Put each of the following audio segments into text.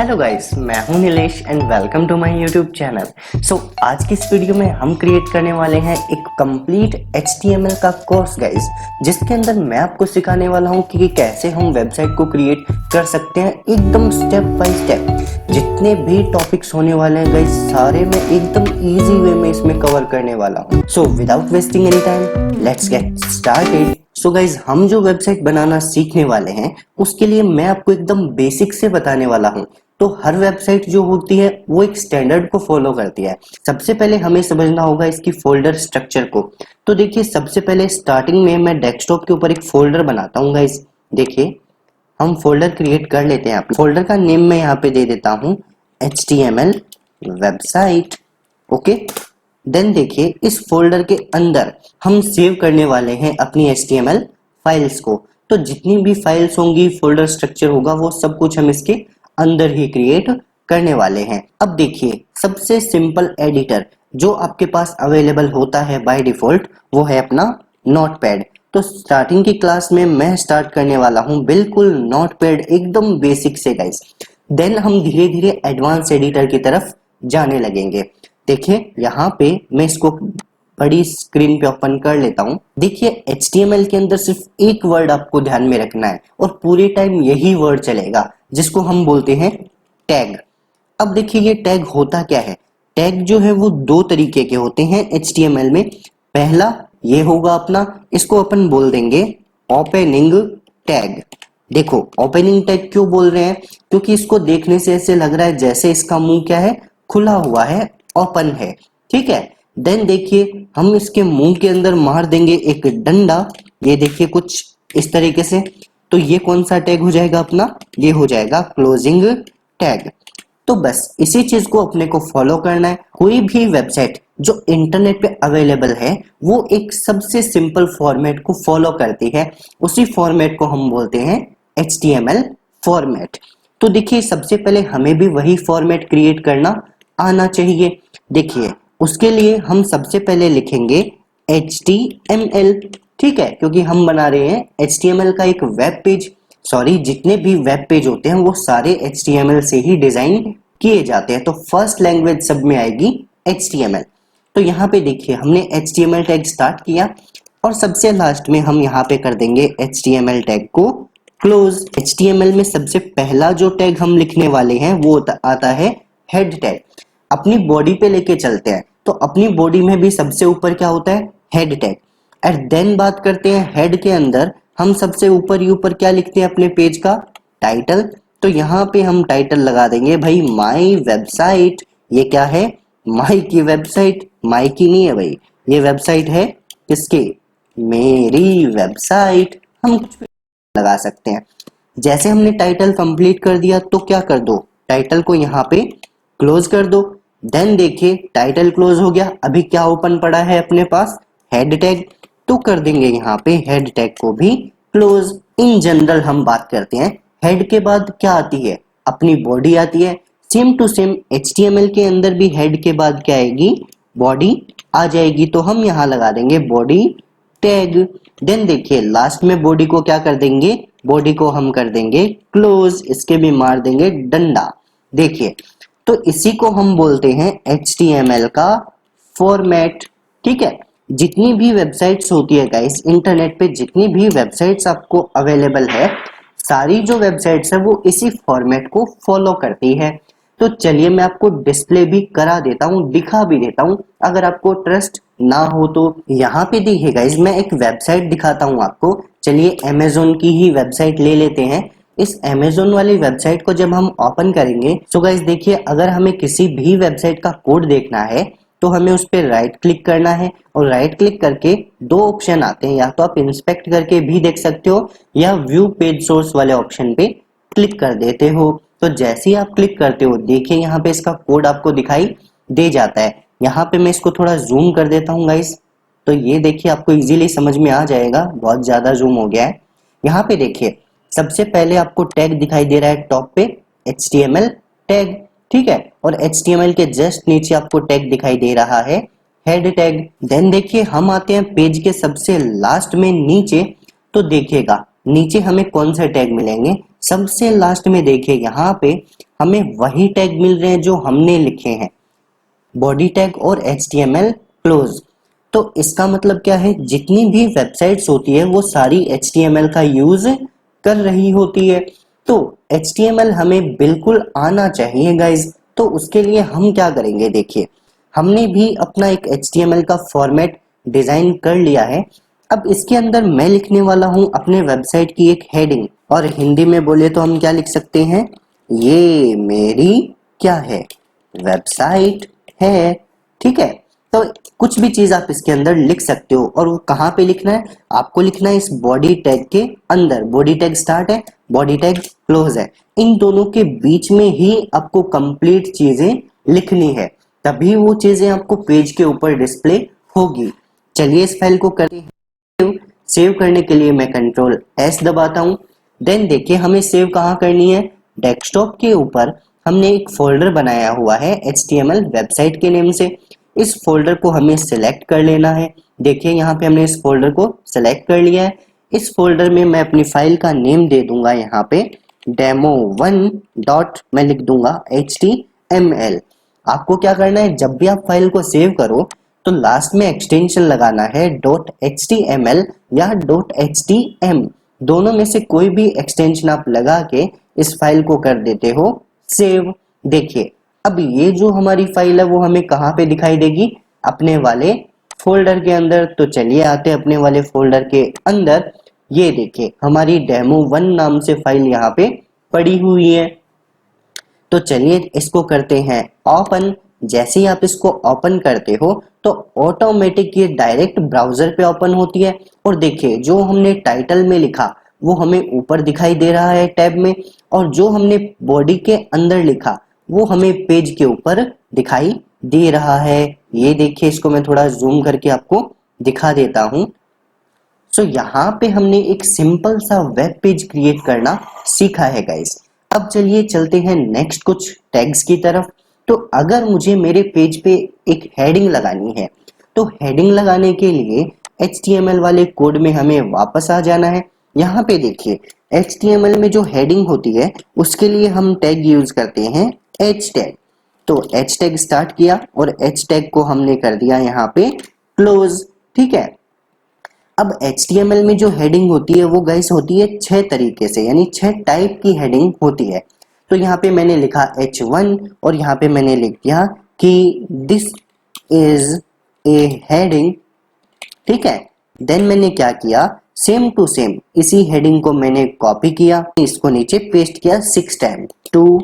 Hello guys, मैं हूं Nilesh and welcome to my YouTube channel. आज की इस वीडियो में हम क्रिएट करने वाले हैं एक कंप्लीट HTML का कोर्स गाइस, जिसके अंदर मैं आपको सिखाने वाला हूं कि कैसे हम वेबसाइट को क्रिएट कर सकते हैं एकदम स्टेप बाय स्टेप। जितने भी टॉपिक्स होने वाले हैं गाइस, सारे मैं एकदम इजी वे में इसमें कवर करने वाला हूं। So without wasting any time let's get started. So guys, हम जो वेबसाइट बनाना सीखने वाले हैं उसके लिए मैं आपको एकदम बेसिक से बताने वाला हूं। तो हर वेबसाइट जो होती है वो एक स्टैंडर्ड को फॉलो करती है। सबसे पहले हमें समझना होगा इसकी फोल्डर स्ट्रक्चर को। तो देखिए, सबसे पहले स्टार्टिंग में मैं डेस्कटॉप के ऊपर एक फोल्डर बनाता हूँ गाइज। देखिए, हम फोल्डर क्रिएट कर लेते हैं। फोल्डर का नेम मैं यहाँ पे दे देता हूँ HTML वेबसाइट। ओके, देन देखिए, इस फोल्डर के अंदर हम सेव करने वाले हैं अपनी HTML फाइल्स को। तो जितनी भी फाइल्स होंगी, फोल्डर स्ट्रक्चर होगा, वो सब कुछ हम इसके अंदर ही क्रिएट करने वाले हैं। अब देखिए, सबसे सिंपल एडिटर जो आपके पास अवेलेबल होता है बाय डिफॉल्ट, वो है अपना नोटपैड। तो स्टार्टिंग की क्लास में मैं स्टार्ट करने वाला हूं बिल्कुल नोटपैड एकदम बेसिक से गाइस। देन हम धीरे धीरे एडवांस एडिटर की तरफ जाने लगेंगे। देखिए, यहाँ पे मैं इसको बड़ी स्क्रीन पे ओपन कर लेता हूँ। देखिए, HTML के अंदर सिर्फ एक वर्ड आपको ध्यान में रखना है और पूरे टाइम यही वर्ड चलेगा, जिसको हम बोलते हैं टैग। अब देखिए, ये टैग होता क्या है। टैग जो है वो दो तरीके के होते हैं HTML में। पहला ये होगा अपना, इसको अपन बोल देंगे ओपनिंग टैग। देखो, ओपनिंग टैग क्यों बोल रहे हैं, क्योंकि इसको देखने से ऐसे लग रहा है जैसे इसका मुंह क्या है, खुला हुआ है, ओपन है। ठीक है। देन देखिए, हम इसके मुंह के अंदर मार देंगे एक डंडा। ये देखिए, कुछ इस तरीके से। तो ये कौन सा टैग हो जाएगा अपना, ये हो जाएगा क्लोजिंग टैग। तो बस इसी चीज को अपने को फॉलो करना है। कोई भी वेबसाइट जो इंटरनेट पे अवेलेबल है वो एक सबसे सिंपल फॉर्मेट को फॉलो करती है। उसी फॉर्मेट को हम बोलते हैं HTML फॉर्मेट। तो देखिए, सबसे पहले हमें भी वही फॉर्मेट क्रिएट करना आना चाहिए। देखिए, उसके लिए हम सबसे पहले लिखेंगे HTML। ठीक है, क्योंकि हम बना रहे हैं HTML का एक वेब पेज। सॉरी, जितने भी वेब पेज होते हैं वो सारे HTML से ही डिजाइन किए जाते हैं। तो फर्स्ट लैंग्वेज सब में आएगी HTML। तो यहाँ पे देखिए, हमने HTML टैग स्टार्ट किया और सबसे लास्ट में हम यहाँ पे कर देंगे HTML टैग को क्लोज। HTML में सबसे पहला जो टैग हम लिखने वाले हैं वो आता है हेड टैग। अपनी बॉडी पे लेके चलते हैं, तो अपनी बॉडी में भी सबसे ऊपर क्या होता है, हेड टैग। एंड देन बात करते हैं हेड के अंदर हम सबसे ऊपर ही ऊपर क्या लिखते हैं अपने पेज का, टाइटल। तो यहाँ पे हम टाइटल लगा देंगे भाई माई वेबसाइट। ये क्या है, माई की वेबसाइट। माई की नहीं है भाई, ये वेबसाइट है किसकी, मेरी वेबसाइट। हम कुछ भी लगा सकते हैं। जैसे हमने टाइटल कंप्लीट कर दिया तो क्या कर दो, टाइटल को यहाँ पे क्लोज कर दो। देन देखिए, टाइटल क्लोज हो गया। अभी क्या ओपन पड़ा है अपने पास, हेड टैग। तो कर देंगे यहाँ पे हेड टैग को भी क्लोज। इन जनरल हम बात करते हैं, हेड के बाद क्या आती है, अपनी बॉडी आती है। सेम टू सेम HTML के अंदर भी हेड के बाद क्या आएगी, बॉडी आ जाएगी। तो हम यहाँ लगा देंगे बॉडी टैग। देन देखिए, लास्ट में बॉडी को क्या कर देंगे, बॉडी को हम कर देंगे क्लोज। इसके भी मार देंगे डंडा। देखिए, तो इसी को हम बोलते हैं HTML का फॉर्मेट। ठीक है। जितनी भी वेबसाइट्स होती है गाइस इंटरनेट पे, जितनी भी वेबसाइट्स आपको अवेलेबल है, सारी जो वेबसाइट्स है वो इसी फॉर्मेट को फॉलो करती है। तो चलिए, मैं आपको डिस्प्ले भी करा देता हूँ, दिखा भी देता हूँ, अगर आपको ट्रस्ट ना हो तो। यहाँ पे देखिए गाइस, मैं एक वेबसाइट दिखाता हूँ आपको। चलिए, अमेजोन की ही वेबसाइट ले लेते हैं। इस अमेजोन वाली वेबसाइट को जब हम ओपन करेंगे, तो गाइस देखिए, अगर हमें किसी भी वेबसाइट का कोड देखना है तो हमें उस पर राइट क्लिक करना है। और राइट क्लिक करके दो ऑप्शन आते हैं, या तो आप इंस्पेक्ट करके भी देख सकते हो या व्यू पेज सोर्स वाले ऑप्शन पे क्लिक कर देते हो। तो जैसे ही आप क्लिक करते हो, देखिए यहाँ पे इसका कोड आपको दिखाई दे जाता है। यहाँ पे मैं इसको थोड़ा जूम कर देता हूँ गाइस, तो ये देखिए आपको इजीली समझ में आ जाएगा। बहुत ज्यादा जूम हो गया है। यहाँ पे देखिए, सबसे पहले आपको टैग दिखाई दे रहा है टॉप पे, HTML टैग। ठीक है। और HTML के जस्ट नीचे आपको टैग दिखाई दे रहा है हेड टैग। देन देखिए, हम आते हैं पेज के सबसे लास्ट में नीचे। तो देखिएगा नीचे हमें कौन से टैग मिलेंगे, सबसे लास्ट में देखिए यहाँ पे हमें वही टैग मिल रहे हैं जो हमने लिखे हैं, बॉडी टैग और HTML क्लोज। तो इसका मतलब क्या है, जितनी भी वेबसाइट्स होती है वो सारी HTML का यूज कर रही होती है। तो HTML हमें बिल्कुल आना चाहिए गाइज। तो उसके लिए हम क्या करेंगे, देखिए हमने भी अपना एक HTML का फॉर्मेट डिजाइन कर लिया है। अब इसके अंदर मैं लिखने वाला हूं अपने वेबसाइट की एक हेडिंग, और हिंदी में बोले तो हम क्या लिख सकते हैं, ये मेरी क्या है, वेबसाइट है। ठीक है, तो कुछ भी चीज आप इसके अंदर लिख सकते हो, और वो कहाँ पे लिखना है, आपको लिखना है इस बॉडी टैग के अंदर। बॉडी टैग स्टार्ट है, बॉडी टैग क्लोज है, इन दोनों के बीच में ही आपको कंप्लीट चीजें लिखनी है, तभी वो चीजें आपको पेज के ऊपर डिस्प्ले होगी। चलिए इस फाइल को करते हैं। सेव करने के लिए मैं Ctrl+S दबाता हूँ। देन देखिए हमें सेव कहाँ करनी है, डेस्कटॉप के ऊपर हमने एक फोल्डर बनाया हुआ है HTML वेबसाइट के नेम से। इस फोल्डर को हमें सिलेक्ट कर लेना है। देखिए यहाँ पे हमने इस फोल्डर को सिलेक्ट कर लिया है। इस फोल्डर में मैं अपनी फाइल का नेम दे दूंगा यहाँ पे demo1 डॉट मैं लिख दूंगा HTML। आपको क्या करना है, जब भी आप फाइल को सेव करो तो लास्ट में एक्सटेंशन लगाना है .html या .htm, दोनों में से कोई भी एक्सटेंशन आप लगा के इस फाइल को कर देते हो सेव। देखिए अब ये जो हमारी फाइल है वो हमें कहाँ पे दिखाई देगी, अपने वाले फोल्डर के अंदर। तो चलिए आते हैं अपने वाले फोल्डर के अंदर। ये देखिए हमारी demo1 नाम से फाइल यहाँ पे पड़ी हुई है। तो चलिए इसको करते हैं ओपन। जैसे ही आप इसको ओपन करते हो तो ऑटोमेटिक ये डायरेक्ट ब्राउजर पे ओपन होती है। और देखिए जो हमने टाइटल में लिखा वो हमें ऊपर दिखाई दे रहा है टैब में, और जो हमने बॉडी के अंदर लिखा वो हमें पेज के ऊपर दिखाई दे रहा है। ये देखिए इसको मैं थोड़ा जूम करके आपको दिखा देता हूं। सो यहाँ पे हमने एक सिंपल सा वेब पेज क्रिएट करना सीखा है गाइस। अब चलिए चलते हैं नेक्स्ट कुछ टैग्स की तरफ। तो अगर मुझे मेरे पेज पे एक हेडिंग लगानी है, तो हेडिंग लगाने के लिए HTML वाले कोड में हमें वापस आ जाना है। यहाँ पे देखिए HTML में जो हेडिंग होती है उसके लिए हम टैग यूज करते हैं H टैग। तो H टैग स्टार्ट किया और H टैग को हमने कर दिया यहाँ पे क्लोज। ठीक है, अब HTML में जो हेडिंग होती है वो गाइस होती है 6 तरीके से, यानी 6 टाइप की हेडिंग होती है। तो यहाँ पे मैंने लिखा H1 और यहाँ पे मैंने लिख दिया कि दिस इज ए हेडिंग। ठीक है, देन मैंने क्या किया, सेम टू सेम इसी हेडिंग को मैंने कॉपी किया, इसको नीचे पेस्ट किया 6 टाइम, 2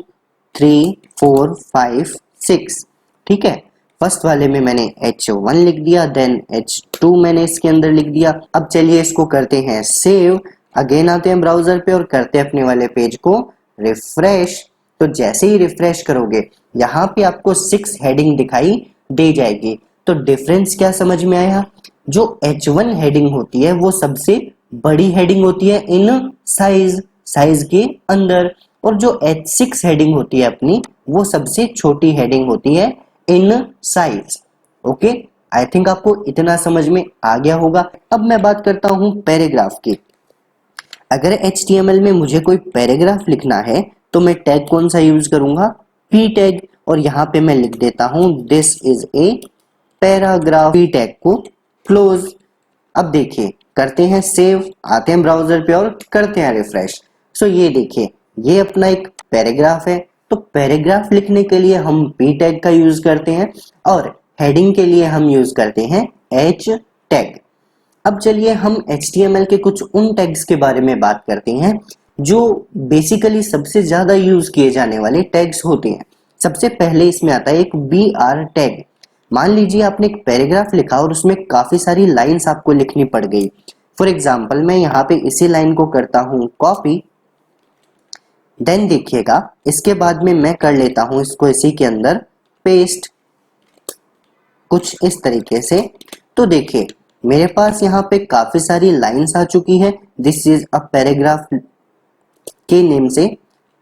3 4 5 6। ठीक है, फर्स्ट वाले में मैंने H1 लिख दिया, देन H2 मैंने इसके अंदर लिख दिया। अब चलिए इसको करते हैं सेव। अगेन आते हैं ब्राउजर पे और करते हैं अपने वाले पेज को रिफ्रेश। तो जैसे ही रिफ्रेश करोगे यहाँ पे आपको 6 हेडिंग दिखाई दे जाएगी। तो डिफरेंस क्या समझ में आया, जो H1 हेडिंग होती है वो सबसे बड़ी हेडिंग होती है इन साइज के अंदर, और जो H6 हेडिंग होती है अपनी वो सबसे छोटी हेडिंग होती है in size. Okay, I think आपको इतना समझ में आ गया होगा। अब मैं बात करता हूं पैराग्राफ की। अगर HTML में मुझे कोई पैराग्राफ लिखना है तो मैं टैग कौन सा यूज करूंगा, p टैग, और यहाँ पे मैं लिख देता हूं this is a paragraph, p tag को क्लोज। अब देखिए करते हैं सेव, आते हैं ब्राउजर पे और करते हैं रिफ्रेश। सो ये देखिए ये अपना एक पैराग्राफ है। तो पैराग्राफ लिखने के लिए हम p टैग का यूज करते हैं और हेडिंग के लिए हम यूज करते हैं h टैग। अब चलिए हम HTML के कुछ उन टैग्स के बारे में बात करते हैं जो बेसिकली सबसे ज्यादा यूज किए जाने वाले टैग्स होते हैं। सबसे पहले इसमें आता है एक BR टैग। मान लीजिए आपने एक पैराग्राफ लिखा और उसमें काफी सारी लाइंस आपको लिखनी पड़ गई। फॉर एग्जाम्पल मैं यहाँ पे इसी लाइन को करता हूँ कॉपी, देन देखिएगा इसके बाद में मैं कर लेता हूँ इसको इसी के अंदर पेस्ट, कुछ इस तरीके से। तो देखिए मेरे पास यहाँ पे काफी सारी लाइंस आ चुकी है दिस इज अ पैराग्राफ के नेम से।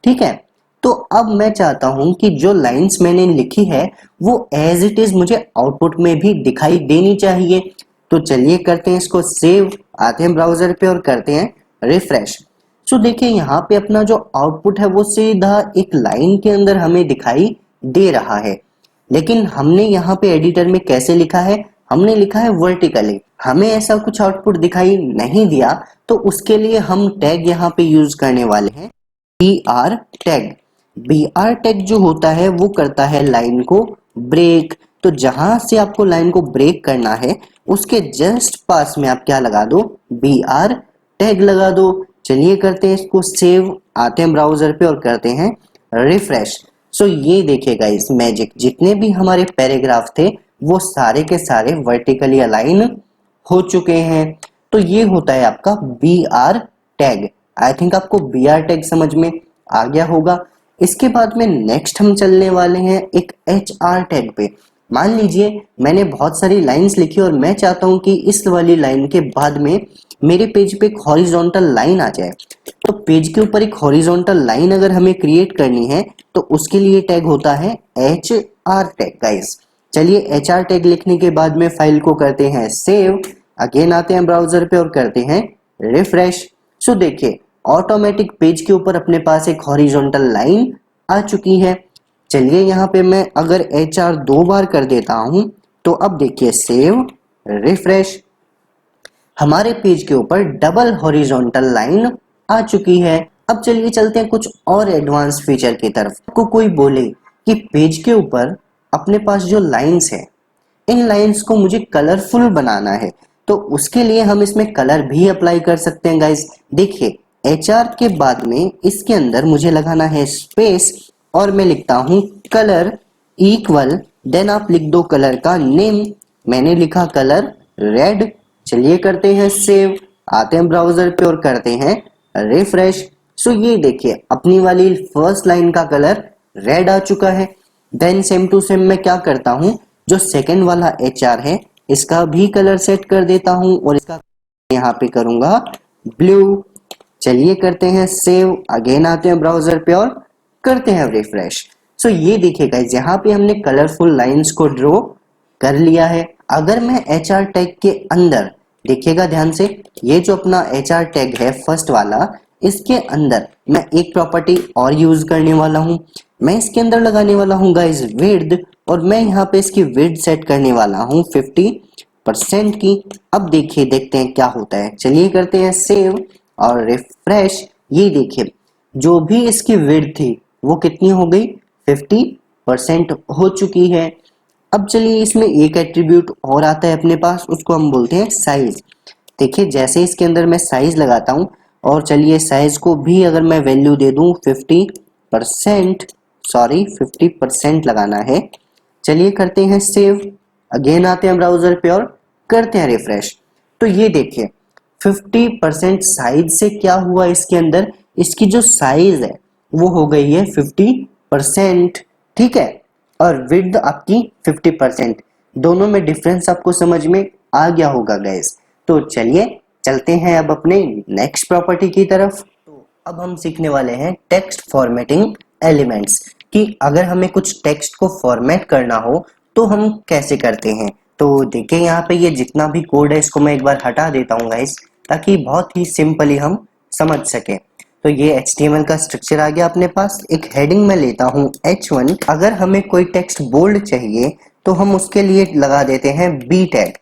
ठीक है, तो अब मैं चाहता हूं कि जो लाइंस मैंने लिखी है वो एज इट इज मुझे आउटपुट में भी दिखाई देनी चाहिए। तो चलिए करते हैं इसको सेव, आते हैं ब्राउजर पे और करते हैं रिफ्रेश। सो देखिए यहाँ पे अपना जो आउटपुट है वो सीधा एक लाइन के अंदर हमें दिखाई दे रहा है, लेकिन हमने यहाँ पे एडिटर में कैसे लिखा है, हमने लिखा है वर्टिकली। हमें ऐसा कुछ आउटपुट दिखाई नहीं दिया, तो उसके लिए हम टैग यहाँ पे यूज करने वाले हैं BR टैग। BR टैग जो होता है वो करता है लाइन को ब्रेक। तो जहां से आपको लाइन को ब्रेक करना है उसके जस्ट पास में आप क्या लगा दो, BR टैग लगा दो। चलिए करते हैं इसको सेव, आते हैं ब्राउजर पे और करते हैं रिफ्रेश। सो ये देखिएगा इस मैजिक, जितने भी हमारे पैराग्राफ थे वो सारे के सारे वर्टिकली अलाइन हो चुके हैं। तो ये होता है आपका BR टैग। आई थिंक आपको BR टैग समझ में आ गया होगा। इसके बाद में नेक्स्ट हम चलने वाले हैं एक HR टैग पे। मान लीजिए मैंने बहुत सारी लाइंस लिखी और मैं चाहता हूं कि इस वाली लाइन के बाद में मेरे पेज पे एक हॉरिजॉन्टल लाइन आ जाए। तो पेज के ऊपर एक हॉरिजॉन्टल लाइन अगर हमें क्रिएट करनी है तो उसके लिए टैग होता है HR टैग गाइस। चलिए HR टैग लिखने के बाद में फाइल को करते हैं सेव, अगेन आते हैं ब्राउजर पे और करते हैं रिफ्रेश। सो देखिए ऑटोमेटिक पेज के ऊपर अपने पास एक हॉरिजॉन्टल लाइन आ चुकी है। चलिए यहाँ पे मैं अगर HR 2 बार कर देता हूं तो अब देखिए सेव रिफ्रेश, हमारे पेज के ऊपर डबल हॉरिजॉन्टल लाइन आ चुकी है। अब चलिए चलते हैं कुछ और एडवांस फीचर की तरफ। आपको कोई बोले कि पेज के ऊपर अपने पास जो लाइंस है, इन लाइंस को मुझे कलरफुल बनाना है, तो उसके लिए हम इसमें कलर भी अप्लाई कर सकते हैं गाइस। देखिए HR के बाद में इसके अंदर मुझे लगाना है स्पेस और मैं लिखता हूं कलर इक्वल, देन आप लिख दो कलर का नेम। मैंने लिखा कलर रेड। चलिए करते हैं सेव, आते हैं ब्राउजर पे और करते हैं रिफ्रेश। सो ये देखिए अपनी वाली फर्स्ट लाइन का कलर रेड आ चुका है। देन सेम टू सेम मैं क्या करता हूं, जो सेकंड वाला HR है इसका भी कलर सेट कर देता हूं और इसका यहाँ पे करूंगा ब्लू। चलिए करते हैं सेव, अगेन आते हैं ब्राउजर पे और करते हैं रिफ्रेश। सो ये देखिए गाइस यहाँ पे हमने कलरफुल लाइंस को ड्रॉ कर लिया है। अगर मैं HR टैग के अंदर देखिएगा ध्यान से, ये जो अपना HR टैग है फर्स्ट वाला, इसके अंदर मैं एक प्रॉपर्टी और यूज करने वाला हूं। मैं इसके अंदर लगाने वाला हूं गाइस विड्थ, और मैं यहाँ पे इसकी विड्थ सेट करने वाला हूं 50% की। अब देखिए देखते हैं क्या होता है। चलिए करते हैं सेव और रिफ्रेश। ये देखिए जो भी इसकी विड्थ थी वो कितनी हो गई, 50% हो चुकी है। अब चलिए इसमें एक एट्रीब्यूट और आता है अपने पास, उसको हम बोलते हैं साइज। देखिए जैसे इसके अंदर मैं साइज लगाता हूं, और चलिए साइज को भी अगर मैं वैल्यू दे दूं 50% लगाना है। चलिए करते हैं सेव, अगेन आते हैं ब्राउजर पे और करते हैं रिफ्रेश। तो ये देखिए 50% साइज से क्या हुआ, इसके अंदर इसकी जो साइज है वो हो गई है 50%, ठीक है, और विड्थ आपकी 50%। दोनों में डिफरेंस आपको समझ में आ गया होगा गाइस। तो चलिए चलते हैं अब अपने नेक्स्ट प्रॉपर्टी की तरफ। तो अब हम सीखने वाले हैं टेक्स्ट फॉर्मेटिंग एलिमेंट्स, कि अगर हमें कुछ टेक्स्ट को फॉर्मेट करना हो तो हम कैसे करते हैं। तो देखिए यहाँ पे ये जितना भी कोड है इसको मैं एक बार हटा देता हूँ गाइस, ताकि बहुत ही सिंपली हम समझ सके। तो ये HTML का स्ट्रक्चर आ गया अपने पास। एक हेडिंग में लेता हूँ H1। अगर हमें कोई टेक्स्ट बोल्ड चाहिए तो हम उसके लिए लगा देते हैं B टैग।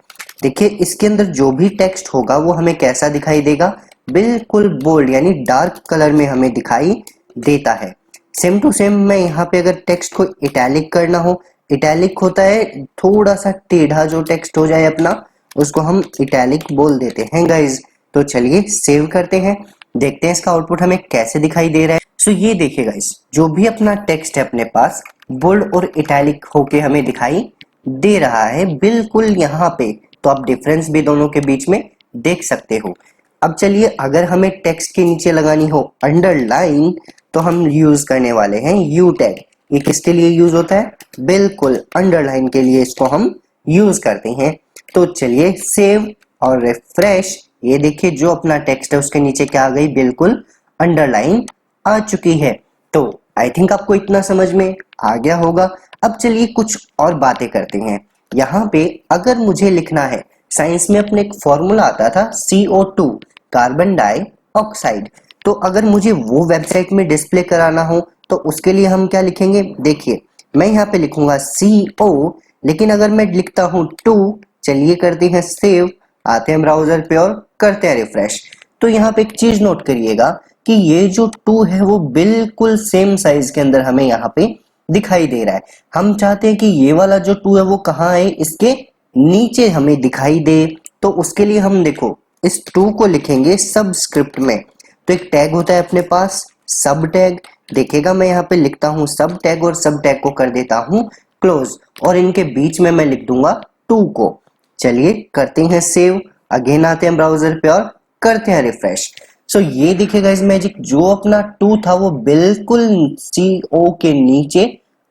देखिए इसके अंदर जो भी टेक्स्ट होगा वो हमें कैसा दिखाई देगा, बिल्कुल बोल्ड यानी डार्क कलर में हमें दिखाई देता है। सेम टू सेम मैं यहाँ पे अगर टेक्स्ट को इटैलिक करना हो, इटैलिक होता है थोड़ा सा टेढ़ा जो टेक्स्ट हो जाए अपना, उसको हम इटैलिक बोल देते हैं गाइज। तो चलिए सेव करते हैं, देखते हैं इसका आउटपुट हमें कैसे दिखाई दे रहा है। सो ये देखिए गाइस जो भी अपना टेक्स्ट है अपने पास बोल्ड और इटैलिक होके हमें दिखाई दे रहा है बिल्कुल यहाँ पे। तो आप डिफरेंस भी दोनों के बीच में देख सकते हो। अब चलिए अगर हमें टेक्स्ट के नीचे लगानी हो अंडरलाइन, तो हम यूज करने वाले हैं यू टैग। ये किसके लिए यूज होता है, बिल्कुल अंडरलाइन के लिए इसको हम यूज करते हैं। तो चलिए सेव और रिफ्रेश। ये देखिए जो अपना टेक्स्ट है उसके नीचे क्या आ गई, बिल्कुल अंडरलाइन आ चुकी है। तो आई थिंक आपको इतना समझ में आ गया होगा। अब चलिए कुछ और बातें करते हैं। यहाँ पे अगर मुझे लिखना है, साइंस में अपने एक फॉर्मूला आता था CO2 कार्बन डाइऑक्साइड, तो अगर मुझे वो वेबसाइट में डिस्प्ले कराना हो तो उसके लिए हम क्या लिखेंगे, देखिए मैं यहाँ पे लिखूंगा CO, लेकिन अगर मैं लिखता हूँ 2, चलिए करते हैं सेव, आते हैं ब्राउजर पे और करते हैं रिफ्रेश। तो यहाँ पे एक चीज नोट करिएगा कि ये जो 2 है वो बिल्कुल सेम साइज के अंदर हमें यहाँ पे दिखाई दे रहा है। हम चाहते हैं कि ये वाला जो 2 है वो कहाँ है, इसके नीचे हमें दिखाई दे। तो उसके लिए हम देखो इस 2 को लिखेंगे सबस्क्रिप्ट में। तो एक टैग होता है अपने पास सब टैग, देखिएगा मैं यहाँ पे लिखता हूँ सब टैग और सब टैग को कर देता हूँ क्लोज, और इनके बीच में मैं लिख दूंगा 2 को। चलिए करते हैं सेव, अगेन आते हैं ब्राउजर पे और करते हैं रिफ्रेश। सो ये दिखेगा इस मैजिक, जो अपना 2 था वो बिल्कुल CO के नीचे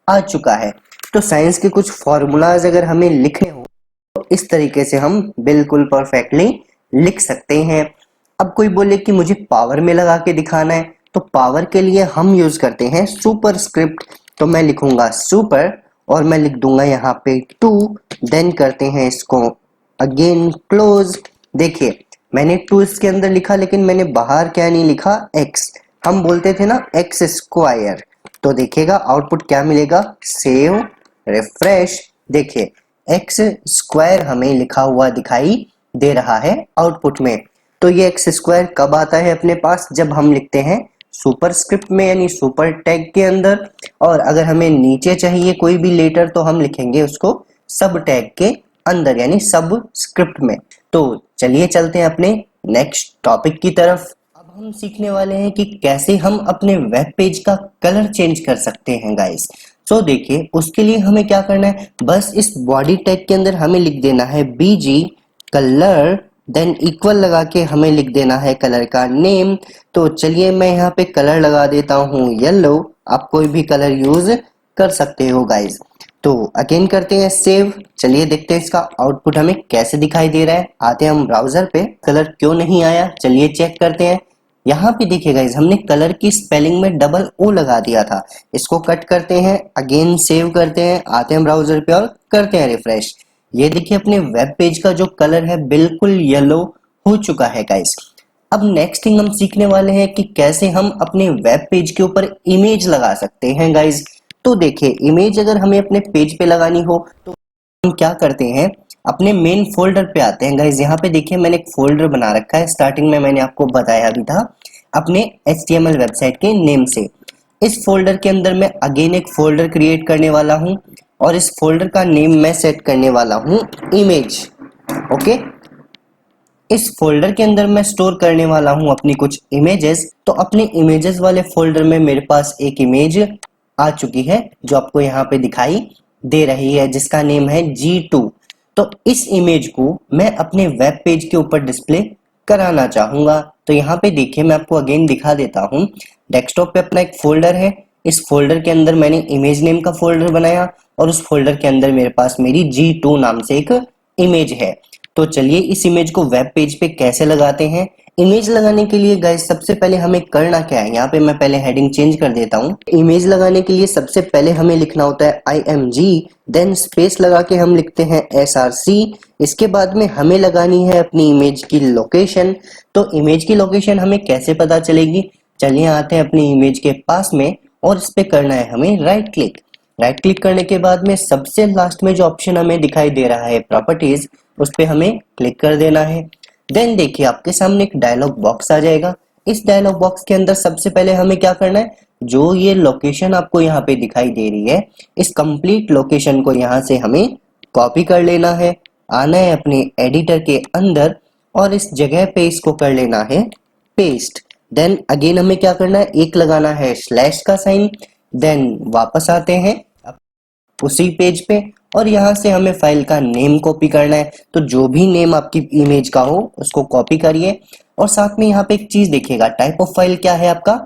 आ चुका है। तो साइंस के कुछ फॉर्मूलाज अगर हमें लिखने हो तो इस तरीके से हम बिल्कुल परफेक्टली लिख सकते हैं। अब कोई बोले कि मुझे पावर में लगा के दिखाना है, तो पावर के लिए हम यूज करते हैं सुपर स्क्रिप्ट। तो मैं लिखूंगा सुपर और मैं लिख दूंगा यहाँ पे 2, देन करते हैं इसको अगेन क्लोज। देखिए मैंने 2 इसके अंदर लिखा, लेकिन मैंने बाहर क्या नहीं लिखा, x। हम बोलते थे ना x स्क्वायर। तो देखिएगा आउटपुट क्या मिलेगा, सेव रिफ्रेश, देखिए x स्क्वायर हमें लिखा हुआ दिखाई दे रहा है आउटपुट में। तो ये x स्क्वायर कब आता है अपने पास, जब हम लिखते हैं सुपर स्क्रिप्ट में यानी सुपर टैग के अंदर। और अगर हमें नीचे चाहिए कोई भी लेटर तो हम लिखेंगे उसको सब टैग के अंदर यानी सब स्क्रिप्ट में। तो चलिए चलते हैं अपने नेक्स्ट टॉपिक की तरफ। अब हम सीखने वाले हैं कि कैसे हम अपने वेब पेज का कलर चेंज कर सकते हैं गाइस। सो देखिए उसके लिए हमें क्या करना है, बस इस बॉडी टैग के अंदर हमें लिख देना है BG कलर, देन इक्वल लगा के हमें लिख देना है कलर का नेम। तो चलिए मैं यहाँ पे कलर लगा देता हूँ येलो, आप कोई भी कलर यूज कर सकते हो गाइस। तो अगेन करते हैं सेव, चलिए देखते हैं इसका आउटपुट हमें कैसे दिखाई दे रहा है। आते हैं हम ब्राउजर पे, कलर क्यों नहीं आया चलिए चेक करते हैं। यहाँ पे देखिए गाइस हमने कलर की स्पेलिंग में डबल O लगा दिया था, इसको कट करते हैं, अगेन सेव करते हैं, आते हैं ब्राउजर पे और करते हैं रिफ्रेश। ये देखिए अपने वेब पेज का जो कलर है बिल्कुल येलो हो चुका है गाइस। अब नेक्स्ट थिंग हम सीखने वाले हैं कि कैसे हम अपने वेब पेज के ऊपर इमेज लगा सकते हैं गाइस। तो देखिए इमेज अगर हमें अपने पेज पे लगानी हो तो हम क्या करते हैं, अपने मेन फोल्डर पे आते हैं गाइस। यहाँ पे देखिए मैंने एक फोल्डर बना रखा है, स्टार्टिंग में मैंने आपको बताया भी था अपने HTML वेबसाइट के नेम से। इस फोल्डर के अंदर मैं अगेन एक फोल्डर क्रिएट करने वाला हूँ और इस फोल्डर का नेम मैं सेट करने वाला हूँ इमेज। ओके, इस फोल्डर के अंदर मैं स्टोर करने वाला हूँ अपनी कुछ इमेजेस। तो अपने इमेजेस वाले फोल्डर में मेरे पास एक इमेज आ चुकी है जो आपको यहाँ पे दिखाई दे रही है, जिसका नेम है G2। तो इस इमेज को मैं अपने वेब पेज के ऊपर डिस्प्ले कराना चाहूंगा। तो यहाँ पे देखिए मैं आपको अगेन दिखा देता हूँ, डेस्कटॉप पे अपना एक फोल्डर है, इस फोल्डर के अंदर मैंने इमेज नेम का फोल्डर बनाया और उस फोल्डर के अंदर मेरे पास मेरी G2 नाम से एक इमेज है। तो चलिए इस इमेज को वेब पेज पे कैसे लगाते हैं। इमेज लगाने के लिए गाइस सबसे पहले हमें करना क्या है, यहाँ पे मैं पहले हेडिंग चेंज कर देता हूँ। इमेज लगाने के लिए सबसे पहले हमें लिखना होता है IMG, देन स्पेस लगा के हम लिखते हैं SRC। इसके बाद में हमें लगानी है अपनी इमेज की लोकेशन। तो इमेज की लोकेशन हमें कैसे पता चलेगी, चलिए आते हैं अपनी इमेज के पास में और इस पे करना है हमें राइट क्लिक। राइट क्लिक करने के बाद में सबसे लास्ट में जो ऑप्शन हमें दिखाई दे रहा है प्रॉपर्टीज, उस पे हमें क्लिक कर देना है। देन देखिए आपके सामने एक डायलॉग बॉक्स आ जाएगा। इस डायलॉग बॉक्स के अंदर सबसे पहले हमें क्या करना है, जो ये लोकेशन आपको यहाँ पे दिखाई दे रही है इस कंप्लीट लोकेशन को यहाँ से हमें कॉपी कर लेना है, आना है अपने एडिटर के अंदर और इस जगह पे इसको कर लेना है पेस्ट। देन अगेन हमें क्या करना है, एक लगाना है स्लैश का साइन। देन वापस आते हैं उसी पेज पे और यहाँ से हमें फाइल का नेम कॉपी करना है। तो जो भी नेम आपकी इमेज का हो उसको कॉपी करिए और साथ में यहाँ पे एक चीज देखिएगा, टाइप ऑफ फाइल क्या है आपका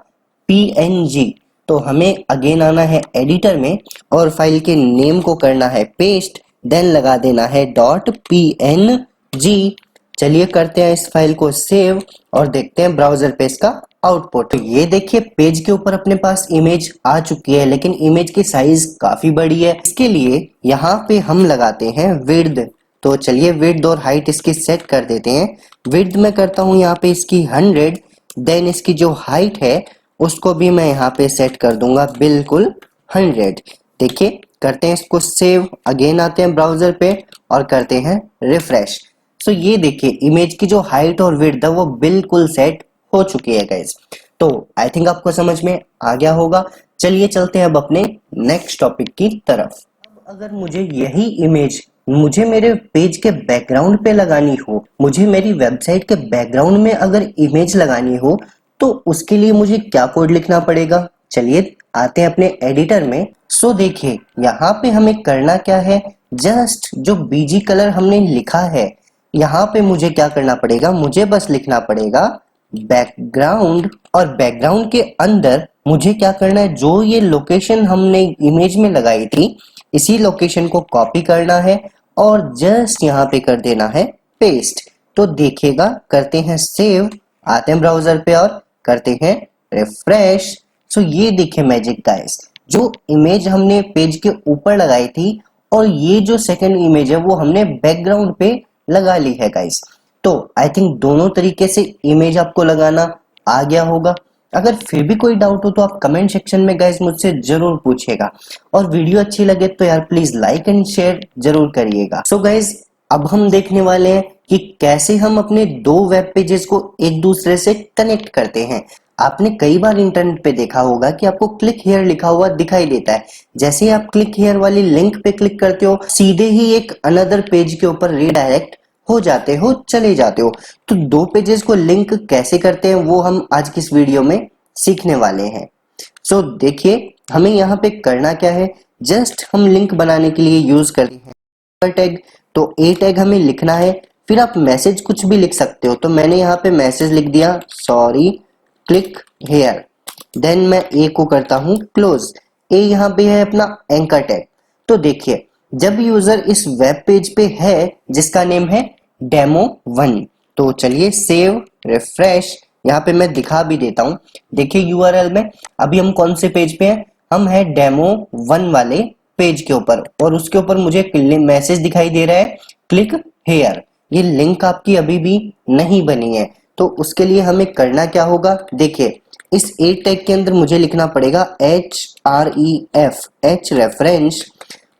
PNG। तो हमें अगेन आना है एडिटर में और फाइल के नेम को करना है पेस्ट, देन लगा देना है .png। चलिए करते हैं इस फाइल को सेव और देखते हैं ब्राउजर पे इसका आउटपुट। तो ये देखिए पेज के ऊपर अपने पास इमेज आ चुकी है, लेकिन इमेज की साइज काफी बड़ी है। इसके लिए यहाँ पे हम लगाते हैं विड्थ। तो चलिए विड्थ और हाइट इसकी सेट कर देते हैं। विड्थ में करता हूँ यहाँ पे इसकी 100, देन इसकी जो हाइट है उसको भी मैं यहाँ पे सेट कर दूंगा बिल्कुल 100। देखिए करते हैं इसको सेव, अगेन आते हैं ब्राउजर पे और करते हैं रिफ्रेश। सो ये देखिए इमेज की जो हाइट और विड्थ है वो बिल्कुल सेट हो चुकी है गाइस। तो आई थिंक आपको समझ में आ गया होगा। चलिए चलते हैं अब अपने नेक्स्ट टॉपिक की तरफ। अब अगर मुझे यही इमेज मुझे मेरे पेज के बैकग्राउंड पे लगानी हो, मुझे मेरी वेबसाइट के बैकग्राउंड में अगर इमेज लगानी हो, तो उसके लिए मुझे क्या कोड लिखना पड़ेगा? चलिए आते हैं अपने एडिटर में। सो देखिए यहाँ पे हमें करना क्या है, जस्ट जो बीजी कलर हमने लिखा है यहाँ पे मुझे क्या करना पड़ेगा, मुझे बस लिखना पड़ेगा बैकग्राउंड, और बैकग्राउंड के अंदर मुझे क्या करना है, जो ये लोकेशन हमने इमेज में लगाई थी इसी लोकेशन को कॉपी करना है और जस्ट यहाँ पे कर देना है पेस्ट। तो देखिएगा करते हैं सेव, आते हैं ब्राउजर पे और करते हैं रिफ्रेश। सो ये देखिए मैजिक गाइस, जो इमेज हमने पेज के ऊपर लगाई थी और ये जो सेकंड इमेज है वो हमने बैकग्राउंड पे लगा ली है गाइस। तो आई थिंक दोनों तरीके से इमेज आपको लगाना आ गया होगा। अगर फिर भी कोई डाउट हो तो आप कमेंट सेक्शन में गाइस मुझसे जरूर पूछिएगा, और वीडियो अच्छी लगे तो यार प्लीज लाइक एंड शेयर जरूर करिएगा। सो गाइस अब हम देखने वाले हैं कि कैसे हम अपने दो वेब पेजेस को एक दूसरे से कनेक्ट करते हैं। आपने कई बार इंटरनेट पे देखा होगा कि आपको क्लिक हियर लिखा हुआ दिखाई देता है। जैसे ही आप क्लिक हियर वाली लिंक पे क्लिक करते हो सीधे ही एक अनदर पेज के ऊपर रीडायरेक्ट हो जाते हो, चले जाते हो। तो दो पेजेस को लिंक कैसे करते हैं वो हम आज की इस वीडियो में सीखने वाले हैं। सो देखिए हमें यहाँ पे करना क्या है, जस्ट हम लिंक बनाने के लिए यूज करते हैं टैग। तो ए टैग हमें लिखना है, फिर आप मैसेज कुछ भी लिख सकते हो। तो मैंने यहाँ पे मैसेज लिख दिया, सॉरी क्लिक हेयर। देन मैं ए को करता हूँ क्लोज। ए यहाँ पे है अपना एंकर टैग। तो देखिए जब यूजर इस वेब पेज पे है जिसका नेम है डेमो1, तो चलिए सेव रिफ्रेश, यहाँ पे मैं दिखा भी देता हूँ। देखिए यूआरएल में अभी हम कौन से पेज पे हैं, हम है डेमो1 वाले पेज के ऊपर, और उसके ऊपर मुझे मैसेज दिखाई दे रहा है क्लिक हेयर। ये लिंक आपकी अभी भी नहीं बनी है, तो उसके लिए हमें करना क्या होगा, देखिए इस ए टैग के अंदर मुझे लिखना पड़ेगा href, h रेफरेंस,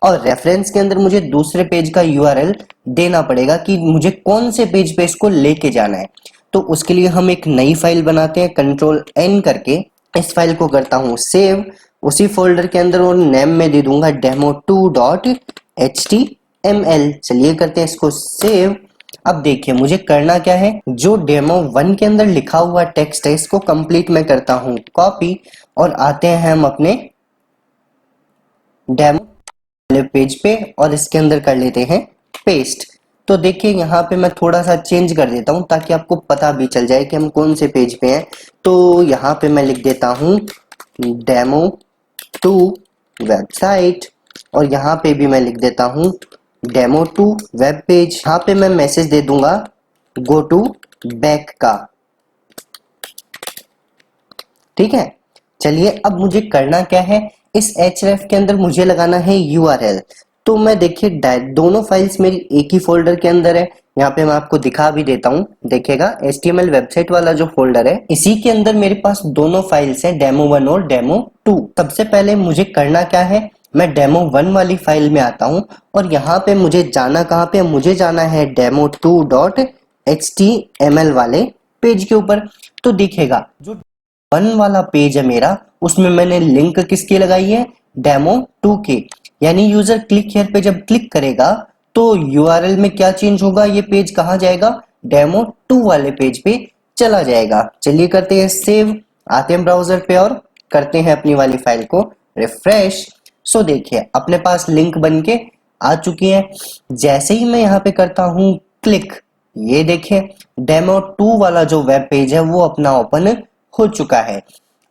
और रेफरेंस के अंदर मुझे दूसरे पेज का यूआरएल देना पड़ेगा कि मुझे कौन से पेज पे इसको लेके जाना है। तो उसके लिए हम एक नई फाइल बनाते हैं कंट्रोल एन करके। इस फाइल को करता हूँ सेव, उसी फोल्डर के अंदर और नेम में दे दूंगा demo2.html। चलिए करते हैं इसको सेव। अब देखिए मुझे करना क्या है, जो डेमो1 के अंदर लिखा हुआ टेक्स्ट है इसको कंप्लीट मैं करता हूँ कॉपी, और आते हैं हम अपने डेमो वाले पेज पे और इसके अंदर कर लेते हैं पेस्ट। तो देखिए यहाँ पे मैं थोड़ा सा चेंज कर देता हूँ ताकि आपको पता भी चल जाए कि हम कौन से पेज पे हैं। तो यहाँ पे मैं लिख देता हूँ डेमो2 वेबसाइट, और यहाँ पे भी मैं लिख देता हूँ डेमो2 वेब पेज। यहाँ पे मैं मैसेज दे दूंगा गो टू बैक का, ठीक है। चलिए अब मुझे करना क्या है, इस href के अंदर मुझे लगाना है यूआरएल। तो मैं देखिए दोनों फाइल्स मेरी एक ही फोल्डर के अंदर है, यहाँ पे मैं आपको दिखा भी देता हूँ। देखिएगा HTML वेबसाइट वाला जो फोल्डर है इसी के अंदर मेरे पास दोनों फाइल्स हैं, डेमो1 और डेमो2। सबसे पहले मुझे करना क्या है, मैं डेमो1 वाली फाइल में आता हूँ और यहाँ पे मुझे जाना कहाँ पे, मुझे जाना है demo2.html वाले पेज के ऊपर। तो देखिएगा जो 1 वाला पेज है मेरा उसमें मैंने लिंक किसकी लगाई है, डेमो2 की। यानी यूजर क्लिक हियर पे जब क्लिक करेगा तो यूआरएल में क्या चेंज होगा, ये पेज कहाँ जाएगा, डेमो2 वाले पेज पे चला जाएगा। चलिए करते हैं सेव, आते हैं ब्राउजर पे और करते हैं अपनी वाली फाइल को रिफ्रेश। सो देखिए अपने पास लिंक बनके आ चुकी है। जैसे ही मैं यहाँ पे करता हूँ क्लिक, ये देखिए डेमो2 वाला जो वेब पेज है वो अपना ओपन हो चुका है।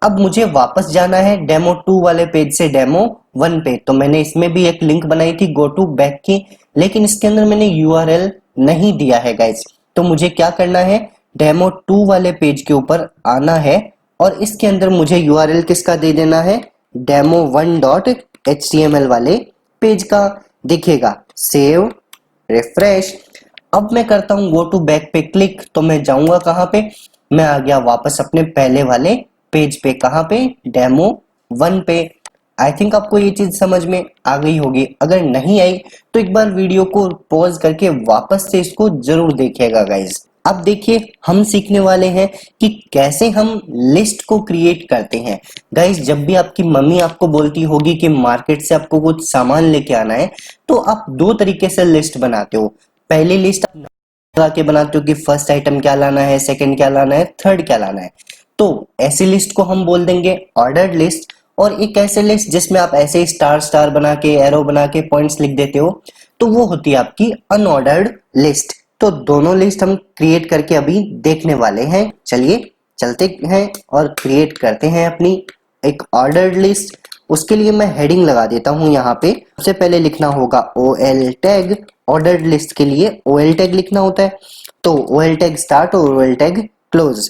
अब मुझे वापस जाना है डेमो2 वाले पेज से डेमो1 पे। तो मैंने इसमें भी एक लिंक बनाई थी गो टू बैक की, लेकिन इसके अंदर मैंने यूआरएल नहीं दिया है गाइस। तो मुझे क्या करना है, डेमो2 वाले पेज के ऊपर आना है और इसके अंदर मुझे यूआरएल किसका दे देना है, demo1.html वाले पेज का। देखिएगा सेव रिफ्रेश। अब मैं करता हूं गो टू बैक पे क्लिक, तो मैं जाऊंगा कहां पे, मैं आ गया वापस अपने पहले वाले पेज पे। कहाँ पे? डेमो 1 पे। आई थिंक आपको ये चीज समझ में आ गई होगी। अगर नहीं आई तो एक बार वीडियो को पॉज करके वापस से इसको जरूर देखिएगा गाइज। अब देखिए हम सीखने वाले हैं कि कैसे हम लिस्ट को क्रिएट करते हैं। गाइज जब भी आपकी मम्मी आपको बोलती होगी कि मार्केट से आपको कुछ सामान लेके आना है, तो आप दो तरीके से लिस्ट बनाते हो। पहली लिस्ट आप लगा के बनाते हो कि फर्स्ट आइटम क्या लाना है, सेकंड क्या लाना है, थर्ड क्या लाना है। तो ऐसी लिस्ट को हम बोल देंगे ऑर्डर्ड लिस्ट। और एक ऐसे लिस्ट जिसमें आप ऐसे स्टार स्टार बना के, एरो बना के पॉइंट्स लिख देते हो, तो वो होती है आपकी अनऑर्डर्ड लिस्ट। तो दोनों लिस्ट हम क्रिएट करके अभी देखने वाले हैं। चलिए चलते हैं और क्रिएट करते हैं अपनी एक ऑर्डर्ड लिस्ट। उसके लिए मैं हेडिंग लगा देता हूं यहाँ पे। सबसे पहले लिखना होगा OL टैग। ऑर्डर्ड लिस्ट के लिए OL टैग लिखना होता है। तो OL टैग स्टार्ट और OL टैग क्लोज।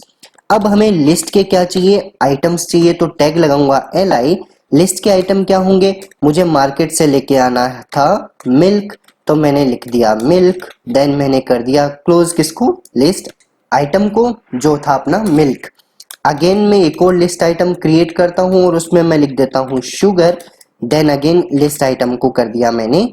अब हमें लिस्ट के क्या चाहिए? आइटम्स चाहिए, तो टैग लगाऊंगा LI। लिस्ट के आइटम क्या होंगे? मुझे मार्केट से लेके आना था मिल्क, तो मैंने लिख दिया मिल्क। देन मैंने कर दिया क्लोज किसको? लिस्ट आइटम को, जो था अपना मिल्क। अगेन मैं एक और लिस्ट आइटम क्रिएट करता हूं और उसमें मैं लिख देता हूं sugar. Then again list item को कर दिया मैंने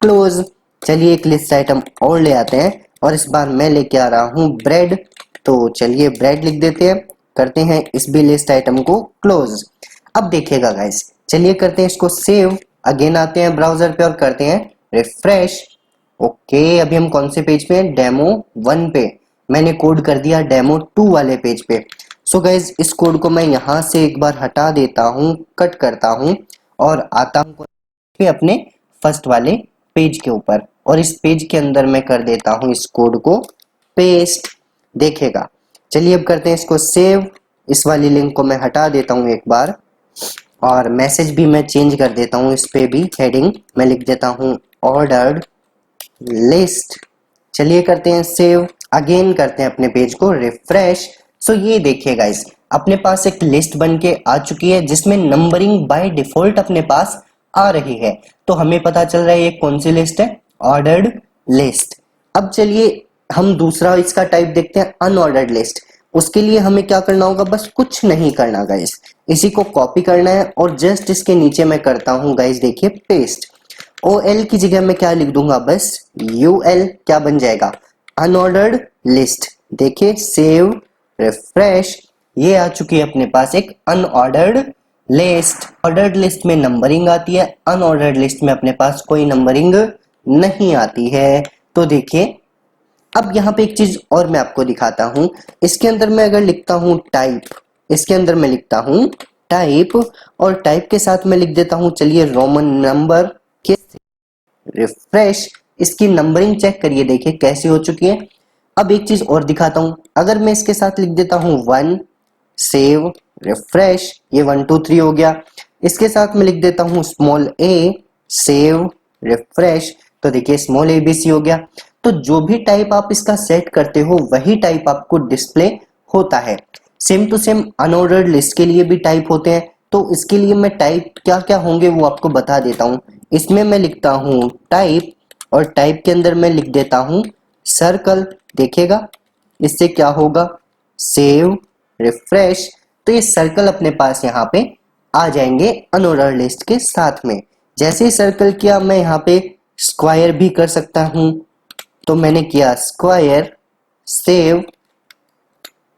क्लोज। चलिए एक लिस्ट आइटम और ले आते हैं और इस बार मैं लेके आ रहा हूं ब्रेड। तो चलिए ब्रेड लिख देते हैं, करते हैं इस भी लिस्ट आइटम को क्लोज। अब देखिएगा गाइस, चलिए करते हैं इसको सेव। अगेन आते हैं ब्राउजर पे और करते हैं रिफ्रेश। ओके, अभी हम कौन से पेज पे हैं? डेमो 1 पे। मैंने कोड कर दिया डेमो 2 वाले पेज पे। सो गाइज इस कोड को मैं यहाँ से एक बार हटा देता हूँ, कट करता हूँ और आता हूँ पे अपने फर्स्ट वाले पेज के ऊपर, और इस पेज के अंदर मैं कर देता हूँ इस कोड को पेस्ट। देखेगा। चलिए अब करते हैं इसको सेव। इस वाली लिंक को मैं हटा देता हूँ एक बार, और मैसेज भी मैं चेंज कर देता हूँ। इस पे भी हेडिंग मैं लिख देता हूँ ऑर्डर्ड लिस्ट। चलिए करते हैं सेव। अगेन करते हैं अपने पेज को रिफ्रेश। सो ये देखिए गाइस, अपने पास एक लिस्ट बन के आ चुकी है जिसमें नंबरिंग बाय डिफॉल्ट अपने पास आ रही है। तो हमें पता चल रहा है ये कौन सी लिस्ट है? Ordered list. अब चलिए हम दूसरा इसका टाइप देखते हैं, अनऑर्डर्ड लिस्ट। उसके लिए हमें क्या करना होगा? बस कुछ नहीं करना गाइस, इसी को कॉपी करना है और जस्ट इसके नीचे मैं करता हूं गाइस, देखिए पेस्ट। OL की जगह मैं क्या लिख दूंगा? बस UL। क्या बन जाएगा? Unordered list. देखिए सेव रिफ्रेश, ये आ चुकी है अपने पास एक अनऑर्डर्ड लिस्ट। ऑर्डर्ड लिस्ट में नंबरिंग आती है, अनऑर्डर्ड लिस्ट में अपने पास कोई नंबरिंग नहीं आती है। तो देखिए अब यहाँ पे एक चीज और मैं आपको दिखाता हूं। इसके अंदर मैं अगर लिखता हूं टाइप, इसके अंदर मैं लिखता हूं टाइप, और टाइप के साथ मैं लिख देता हूं चलिए रोमन नंबर के। रिफ्रेश, इसकी नंबरिंग चेक करिए, देखिए कैसी हो चुकी है। अब एक चीज और दिखाता हूं, अगर मैं इसके साथ लिख देता हूं 1, सेव रिफ्रेश, ये 1 2 3 हो गया। इसके साथ मैं लिख देता हूं स्मॉल a, सेव रिफ्रेश, तो देखिए स्मॉल ABC हो गया। तो जो भी टाइप आप इसका सेट करते हो वही टाइप आपको डिस्प्ले होता है। Same to same unordered list के लिए भी टाइप होते हैं। तो इसके लिए मैं टाइप क्या क्या होंगे वो आपको बता देता हूं। इसमें मैं लिखता हूं टाइप, और टाइप के अंदर मैं लिख देता हूं सर्कल। देखिएगा इससे क्या होगा? सेव रिफ्रेश, तो ये सर्कल अपने पास यहाँ पे आ जाएंगे अनऑर्डर्ड लिस्ट के साथ में। जैसे ही सर्कल किया, मैं यहाँ पे स्क्वायर भी कर सकता हूं, तो मैंने किया square, save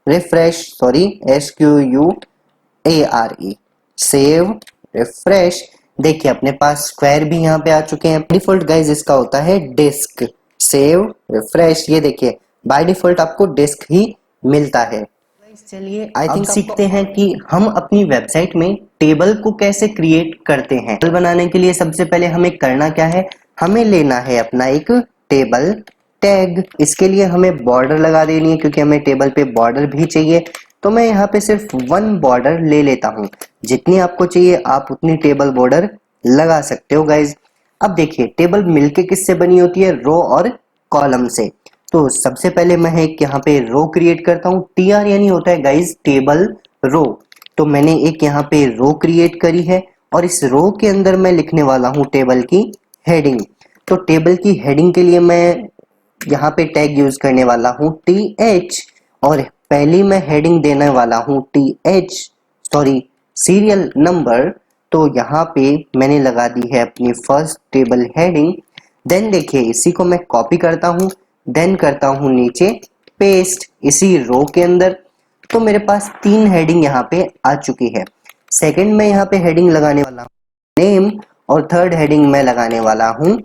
refresh, sorry SQUARE, save refresh. देखिए अपने पास स्क्वायर भी यहाँ पे आ चुके हैं। डिफॉल्ट गाइज इसका होता है डिस्क। सेव रिफ्रेश, ये देखिए बाय डिफॉल्ट आपको डिस्क ही मिलता है। चलिए आई थिंक सीखते हैं कि हम अपनी वेबसाइट में टेबल को कैसे क्रिएट करते हैं। टेबल बनाने के लिए सबसे पहले हमें करना क्या है? हमें लेना है अपना एक टेबल टैग। इसके लिए हमें बॉर्डर लगा देनी है, क्योंकि हमें टेबल पे बॉर्डर भी चाहिए। तो मैं यहाँ पे सिर्फ 1 बॉर्डर ले लेता हूँ। जितनी आपको चाहिए आप उतनी टेबल बॉर्डर लगा सकते हो गाइज। अब देखिए टेबल मिलके किससे बनी होती है? रो और कॉलम से। तो सबसे पहले मैं एक यहाँ पे रो क्रिएट करता हूँ। TR यानी होता है गाइज टेबल रो। तो मैंने एक यहाँ पे रो क्रिएट करी है, और इस रो के अंदर मैं लिखने वाला हूँ टेबल की हेडिंग। तो टेबल की हेडिंग के लिए मैं यहाँ पे टैग यूज करने वाला हूँ TH, और पहली मैं हेडिंग देने वाला हूँ सीरियल नंबर। तो यहाँ पे मैंने लगा दी है अपनी फर्स्ट टेबल हेडिंग। देन देखिए इसी को मैं कॉपी करता हूँ, देन करता हूँ नीचे पेस्ट इसी रो के अंदर। तो मेरे पास 3 हेडिंग यहाँ पे आ चुकी है। सेकंड में यहाँ पे हेडिंग लगाने वाला हूँ नेम, और थर्ड हेडिंग में लगाने वाला हूँ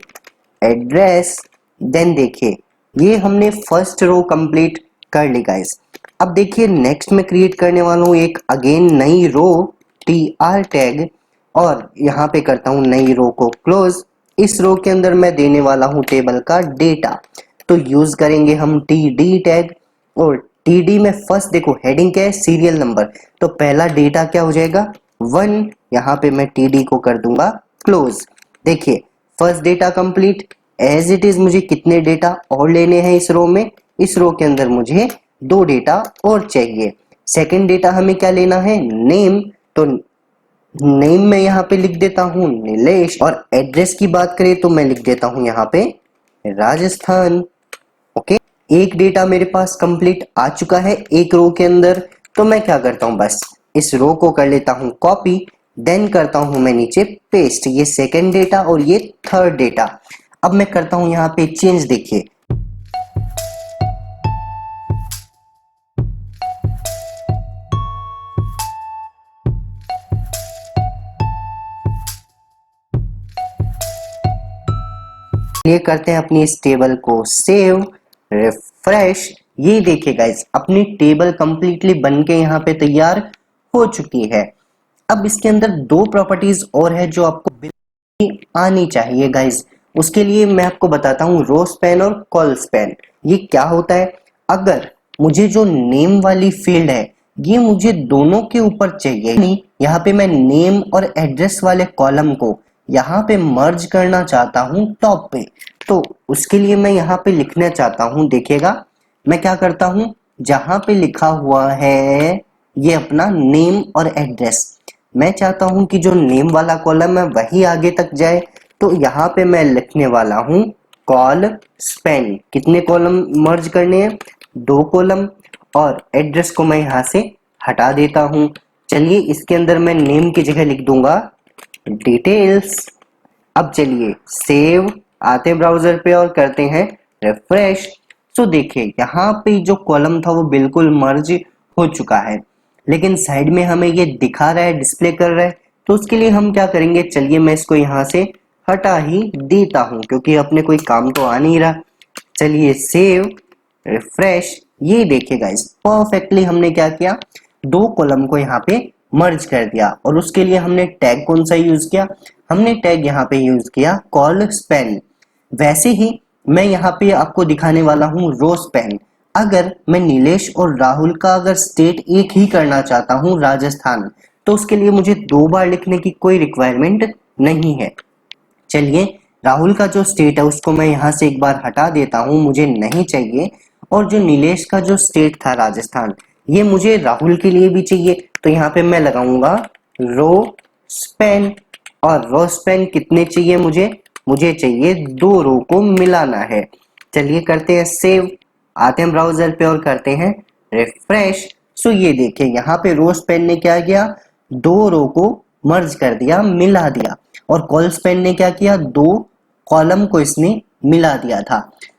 एड्रेस। देन देखिए ये हमने फर्स्ट रो कंप्लीट कर ली गाइस। अब देखिए नेक्स्ट में क्रिएट करने वाला हूँ एक अगेन नई रो tr टैग, और यहाँ पे करता हूँ नई रो को क्लोज। इस रो के अंदर मैं देने वाला हूँ टेबल का डेटा। तो यूज करेंगे हम td टैग, और td में फर्स्ट देखो हेडिंग क्या है सीरियल नंबर, तो पहला डेटा क्या हो जाएगा 1। यहाँ पे मैं td को कर दूंगा क्लोज। देखिए first data complete. As it is मुझे कितने डेटा और लेने हैं इस रो में, इस रो के अंदर मुझे 2 डेटा और चाहिए। सेकंड डेटा हमें क्या लेना है नेम, तो नेम में यहाँ पे लिख देता हूँ नीलेश, और एड्रेस की बात करें तो मैं लिख देता हूँ यहाँ पे राजस्थान। ओके, एक डेटा मेरे पास कंप्लीट आ चुका है एक रो के अंदर। तो मैं क्या करता हूँ बस इस रो को कर लेता हूँ कॉपी, देन करता हूँ मैं नीचे पेस्ट, ये सेकंड डेटा और ये थर्ड डेटा। अब मैं करता हूँ यहाँ पे चेंज। देखिए ये करते हैं अपनी इस टेबल को सेव, रिफ्रेश। ये देखिए गाइस अपनी टेबल कंप्लीटली बन के यहाँ पे तैयार हो चुकी है। अब इसके अंदर 2 प्रॉपर्टीज और है जो आपको बिल्कुल आनी चाहिए गाइस। उसके लिए मैं आपको बताता हूँ रो स्पैन और कॉल स्पैन। ये क्या होता है, अगर मुझे जो नेम वाली फील्ड है ये मुझे दोनों के ऊपर चाहिए, नहीं यहाँ पे मैं नेम और एड्रेस वाले कॉलम को यहाँ पे मर्ज करना चाहता हूँ टॉप पे, तो उसके लिए मैं यहाँ पे लिखना चाहता हूँ। देखिएगा मैं क्या करता हूँ, जहां पे लिखा हुआ है ये अपना नेम और एड्रेस, मैं चाहता हूं कि जो नेम वाला कॉलम है वही आगे तक जाए। तो यहाँ पे मैं लिखने वाला हूं कॉल स्पेन। कितने कॉलम मर्ज करने हैं 2 कॉलम, और एड्रेस को मैं यहाँ से हटा देता हूं। चलिए इसके अंदर मैं नेम की जगह लिख दूंगा डिटेल्स। अब चलिए सेव आते हैं ब्राउजर पे और करते हैं रिफ्रेश। सो देखिए यहाँ पे जो कॉलम था वो बिल्कुल मर्ज हो चुका है, लेकिन साइड में हमें ये दिखा रहा है डिस्प्ले कर रहा है। तो उसके लिए हम क्या करेंगे, चलिए मैं इसको यहाँ से हटा ही देता हूँ क्योंकि अपने कोई काम तो आ नहीं रहा। चलिए सेव रिफ्रेश। ये देखिए गाइस परफेक्टली हमने क्या किया 2 कॉलम को यहाँ पे मर्ज कर दिया। और उसके लिए हमने टैग कौन सा यूज किया, हमने टैग यहाँ पे यूज किया कॉल स्पेन। वैसे ही मैं यहाँ पे आपको दिखाने वाला हूँ रो स्पेन। अगर मैं नीलेश और राहुल का अगर स्टेट एक ही करना चाहता हूँ राजस्थान, तो उसके लिए मुझे 2 बार लिखने की कोई रिक्वायरमेंट नहीं है। चलिए राहुल का जो स्टेट है उसको मैं यहाँ से एक बार हटा देता हूँ, मुझे नहीं चाहिए। और जो नीलेश का जो स्टेट था राजस्थान, ये मुझे राहुल के लिए भी चाहिए। तो यहाँ पे मैं लगाऊंगा रो स्पेन। और रो स्पेन कितने चाहिए मुझे चाहिए 2 रो को मिलाना है। चलिए करते हैं सेव, आते हैं ब्राउजर पे और करते हैं रिफ्रेश। सो ये देखिए यहाँ पे रो स्पेन ने क्या किया 2 रो को मर्ज कर दिया, मिला दिया। और कॉल स्पेन ने क्या किया 2 कॉलम को इसने मिला दिया था।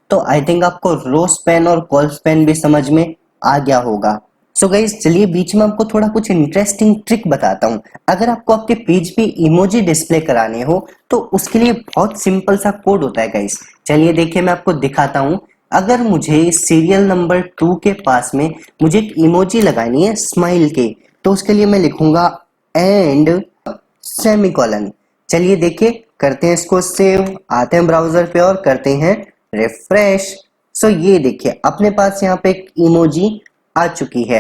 तो आई थिंक आपको रो स्पेन और कॉल स्पेन भी समझ में आ गया होगा। सो गाइस चलिए बीच में आपको थोड़ा कुछ इंटरेस्टिंग ट्रिक बताता हूँ। अगर आपको आपके पेज पे इमोजी डिस्प्ले कराने हो तो उसके लिए बहुत सिंपल सा कोड होता है गाइस। चलिए देखिए मैं आपको दिखाता हूँ। अगर मुझे सीरियल नंबर 2 के पास में मुझे एक इमोजी लगानी है स्माइल के, तो उसके लिए मैं लिखूंगा एंड सेमीकोलन। चलिए देखिए करते हैं इसको सेव, आते हैं ब्राउजर पे और करते हैं रिफ्रेश। सो ये देखिए अपने पास यहाँ पे एक इमोजी आ चुकी है।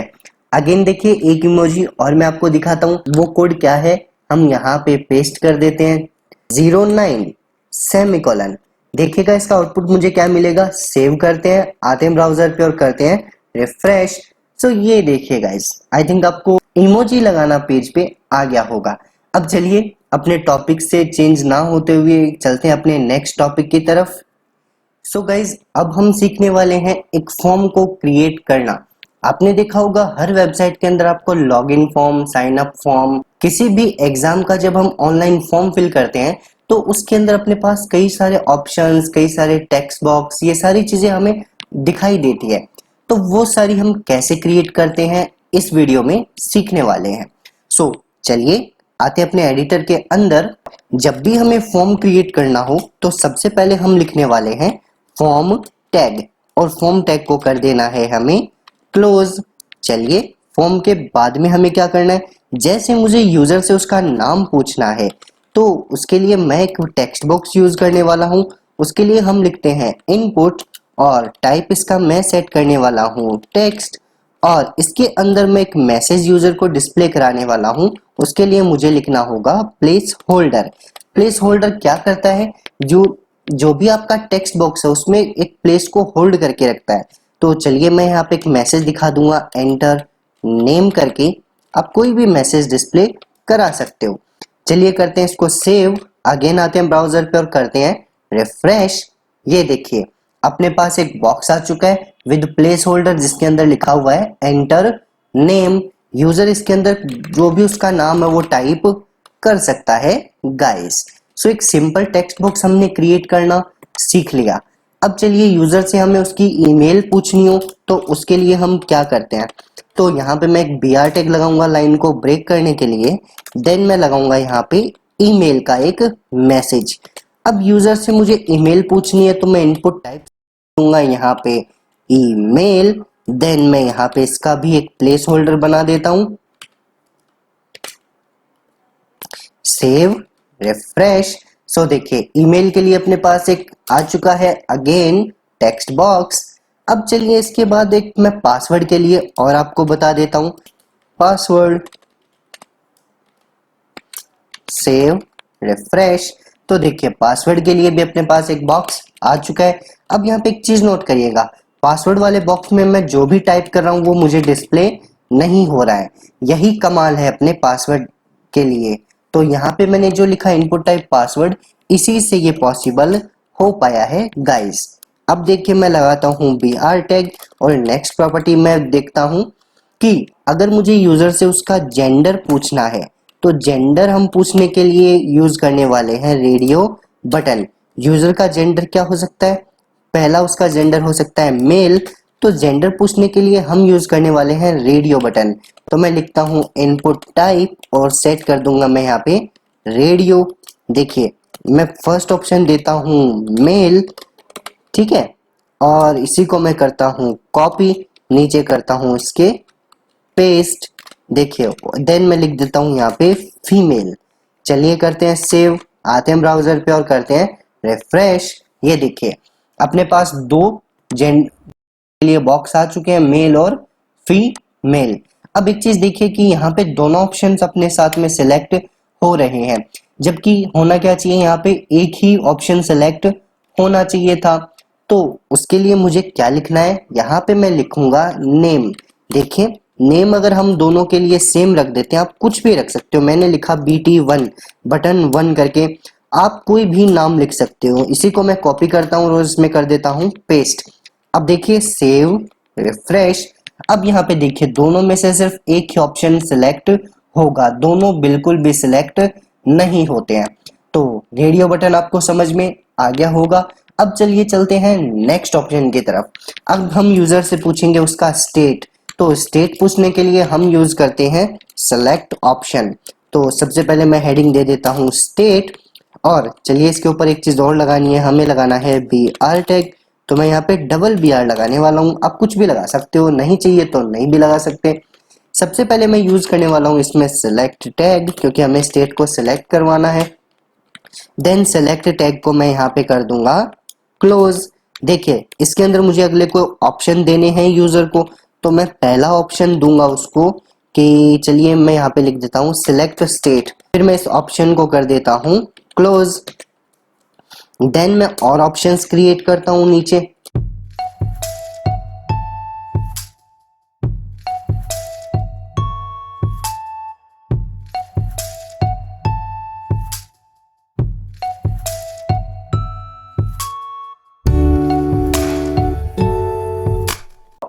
अगेन देखिए एक इमोजी और मैं आपको दिखाता हूँ वो कोड क्या है। हम यहाँ पे पेस्ट कर देते हैं 09 सेमीकोलन। देखिएगा इसका आउटपुट मुझे क्या मिलेगा। सेव करते हैं, आते हैं ब्राउजर पे और करते हैं रिफ्रेश। सो ये देखिए गाइस आई थिंक आपको इमोजी लगाना पेज पे आ गया होगा। अब चलिए अपने टॉपिक से चेंज ना होते हुए चलते हैं अपने नेक्स्ट टॉपिक की तरफ। सो गाइज अब हम सीखने वाले हैं एक फॉर्म को क्रिएट करना। आपने देखा होगा हर वेबसाइट के अंदर आपको login form, sign up form, किसी भी एग्जाम का जब हम ऑनलाइन फॉर्म फिल करते हैं तो उसके अंदर अपने पास कई सारे ऑप्शंस, कई सारे टेक्स्ट बॉक्स, ये सारी चीजें हमें दिखाई देती है। तो वो सारी हम कैसे क्रिएट करते हैं इस वीडियो में सीखने वाले हैं। सो चलिए आते अपने एडिटर के अंदर। जब भी हमें फॉर्म क्रिएट करना हो तो सबसे पहले हम लिखने वाले हैं फॉर्म टैग, और फॉर्म टैग को कर देना है हमें क्लोज। चलिए फॉर्म के बाद में हमें क्या करना है, जैसे मुझे यूजर से उसका नाम पूछना है तो उसके लिए मैं एक टेक्स्ट बॉक्स यूज करने वाला हूं। उसके लिए हम लिखते हैं इनपुट, और टाइप इसका मैं सेट करने वाला हूं टेक्स्ट, और इसके अंदर मैं एक मैसेज यूजर को डिस्प्ले कराने वाला हूं। उसके लिए मुझे लिखना होगा प्लेस होल्डर। प्लेस होल्डर क्या करता है, जो जो भी आपका टेक्स्ट बॉक्स है उसमें एक प्लेस को होल्ड करके रखता है। तो चलिए मैं यहाँ पे एक मैसेज दिखा दूंगा, एंटर नेम करके आप कोई भी मैसेज डिस्प्ले करा सकते हो। चलिए करते हैं इसको सेव, अगेन आते हैं ब्राउजर पे और करते हैं रिफ्रेश। ये देखिए अपने पास एक बॉक्स आ चुका है विद प्लेस होल्डर जिसके अंदर लिखा हुआ है एंटर नेम। यूजर इसके अंदर जो भी उसका नाम है वो टाइप कर सकता है गाइस। सो एक सिंपल टेक्स्ट बॉक्स हमने क्रिएट करना सीख लिया। अब चलिए यूजर से हमें उसकी ईमेल पूछनी हो तो उसके लिए हम क्या करते हैं, तो यहाँ पे मैं एक br टैग लगाऊंगा लाइन को ब्रेक करने के लिए। देन मैं लगाऊंगा यहाँ पे ईमेल का एक मैसेज। अब यूजर से मुझे ईमेल पूछनी है तो मैं इनपुट टाइप दूंगा यहाँ पे ईमेल। देन मैं यहाँ पे इसका भी एक प्लेस होल्डर बना देता हूं, सेव रिफ्रेश। सो देखिए ईमेल के लिए अपने पास एक आ चुका है अगेन टेक्स्ट बॉक्स। अब चलिए इसके बाद एक मैं पासवर्ड के लिए और आपको बता देता हूं, पासवर्ड, सेव रिफ्रेश। तो देखिए पासवर्ड के लिए भी अपने पास एक बॉक्स आ चुका है। अब यहाँ पे एक चीज नोट करिएगा, पासवर्ड वाले बॉक्स में मैं जो भी टाइप कर रहा हूँ वो मुझे डिस्प्ले नहीं हो रहा है। यही कमाल है अपने पासवर्ड के लिए। तो यहाँ पे मैंने जो लिखा इनपुट टाइप पासवर्ड, इसी से ये पॉसिबल हो पाया है गाइस। अब देखिए मैं लगाता हूँ br टैग और नेक्स्ट प्रॉपर्टी में देखता हूँ कि अगर मुझे यूजर से उसका जेंडर पूछना है तो जेंडर हम पूछने के लिए यूज करने वाले हैं रेडियो बटन। यूजर का जेंडर क्या हो सकता है, पहला उसका जेंडर हो सकता है मेल, तो जेंडर पूछने के लिए हम यूज करने वाले हैं रेडियो बटन। तो मैं लिखता हूं इनपुट टाइप और सेट कर दूंगा मैं यहाँ पे रेडियो। देखिए मैं फर्स्ट ऑप्शन देता हूं मेल, ठीक है, और इसी को मैं करता हूं कॉपी, नीचे करता हूं इसके पेस्ट। देखिए देन मैं लिख देता हूं यहाँ पे फीमेल। चलिए करते हैं सेव, आते हैं ब्राउजर पे और करते हैं रिफ्रेश। ये देखिए अपने पास दो जेंडर के लिए बॉक्स आ चुके हैं, मेल और फीमेल। अब एक चीज देखिए कि यहाँ पे दोनों ऑप्शंस अपने साथ में सिलेक्ट हो रहे हैं, जबकि होना क्या चाहिए, यहाँ पे एक ही ऑप्शन सिलेक्ट होना चाहिए था। तो उसके लिए मुझे क्या लिखना है, यहाँ पे मैं लिखूंगा नेम। देखिए नेम अगर हम दोनों के लिए सेम रख देते हैं, आप कुछ भी रख सकते हो, मैंने लिखा BT1 बटन 1 करके, आप कोई भी नाम लिख सकते हो। इसी को मैं कॉपी करता हूँ और इसमें कर देता हूँ पेस्ट। अब देखिए सेव रिफ्रेश। अब यहाँ पे देखिए दोनों में से सिर्फ एक ही ऑप्शन सिलेक्ट होगा, दोनों बिल्कुल भी सिलेक्ट नहीं होते हैं। तो रेडियो बटन आपको समझ में आ गया होगा। अब चलिए चलते हैं नेक्स्ट ऑप्शन की तरफ। अब हम यूजर से पूछेंगे उसका स्टेट, तो स्टेट पूछने के लिए हम यूज करते हैं सेलेक्ट ऑप्शन। तो सबसे पहले मैं हेडिंग दे देता हूं स्टेट, और चलिए इसके ऊपर एक चीज और लगानी है, हमें लगाना है br टैग। तो मैं यहाँ पे डबल br लगाने वाला हूँ, आप कुछ भी लगा सकते हो, नहीं चाहिए तो नहीं भी लगा सकते। सबसे पहले मैं यूज करने वाला हूँ इसमें सेलेक्ट टैग, क्योंकि हमें स्टेट को सिलेक्ट करवाना है। देन सेलेक्ट टैग को मैं यहाँ पे कर दूंगा क्लोज। देखिए इसके अंदर मुझे अगले को ऑप्शन देने हैं यूजर को, तो मैं पहला ऑप्शन दूंगा उसको कि चलिए मैं यहाँ पे लिख देता हूँ सिलेक्ट स्टेट, फिर मैं इस ऑप्शन को कर देता हूँ क्लोज। देन मैं और ऑप्शंस क्रिएट करता हूँ नीचे।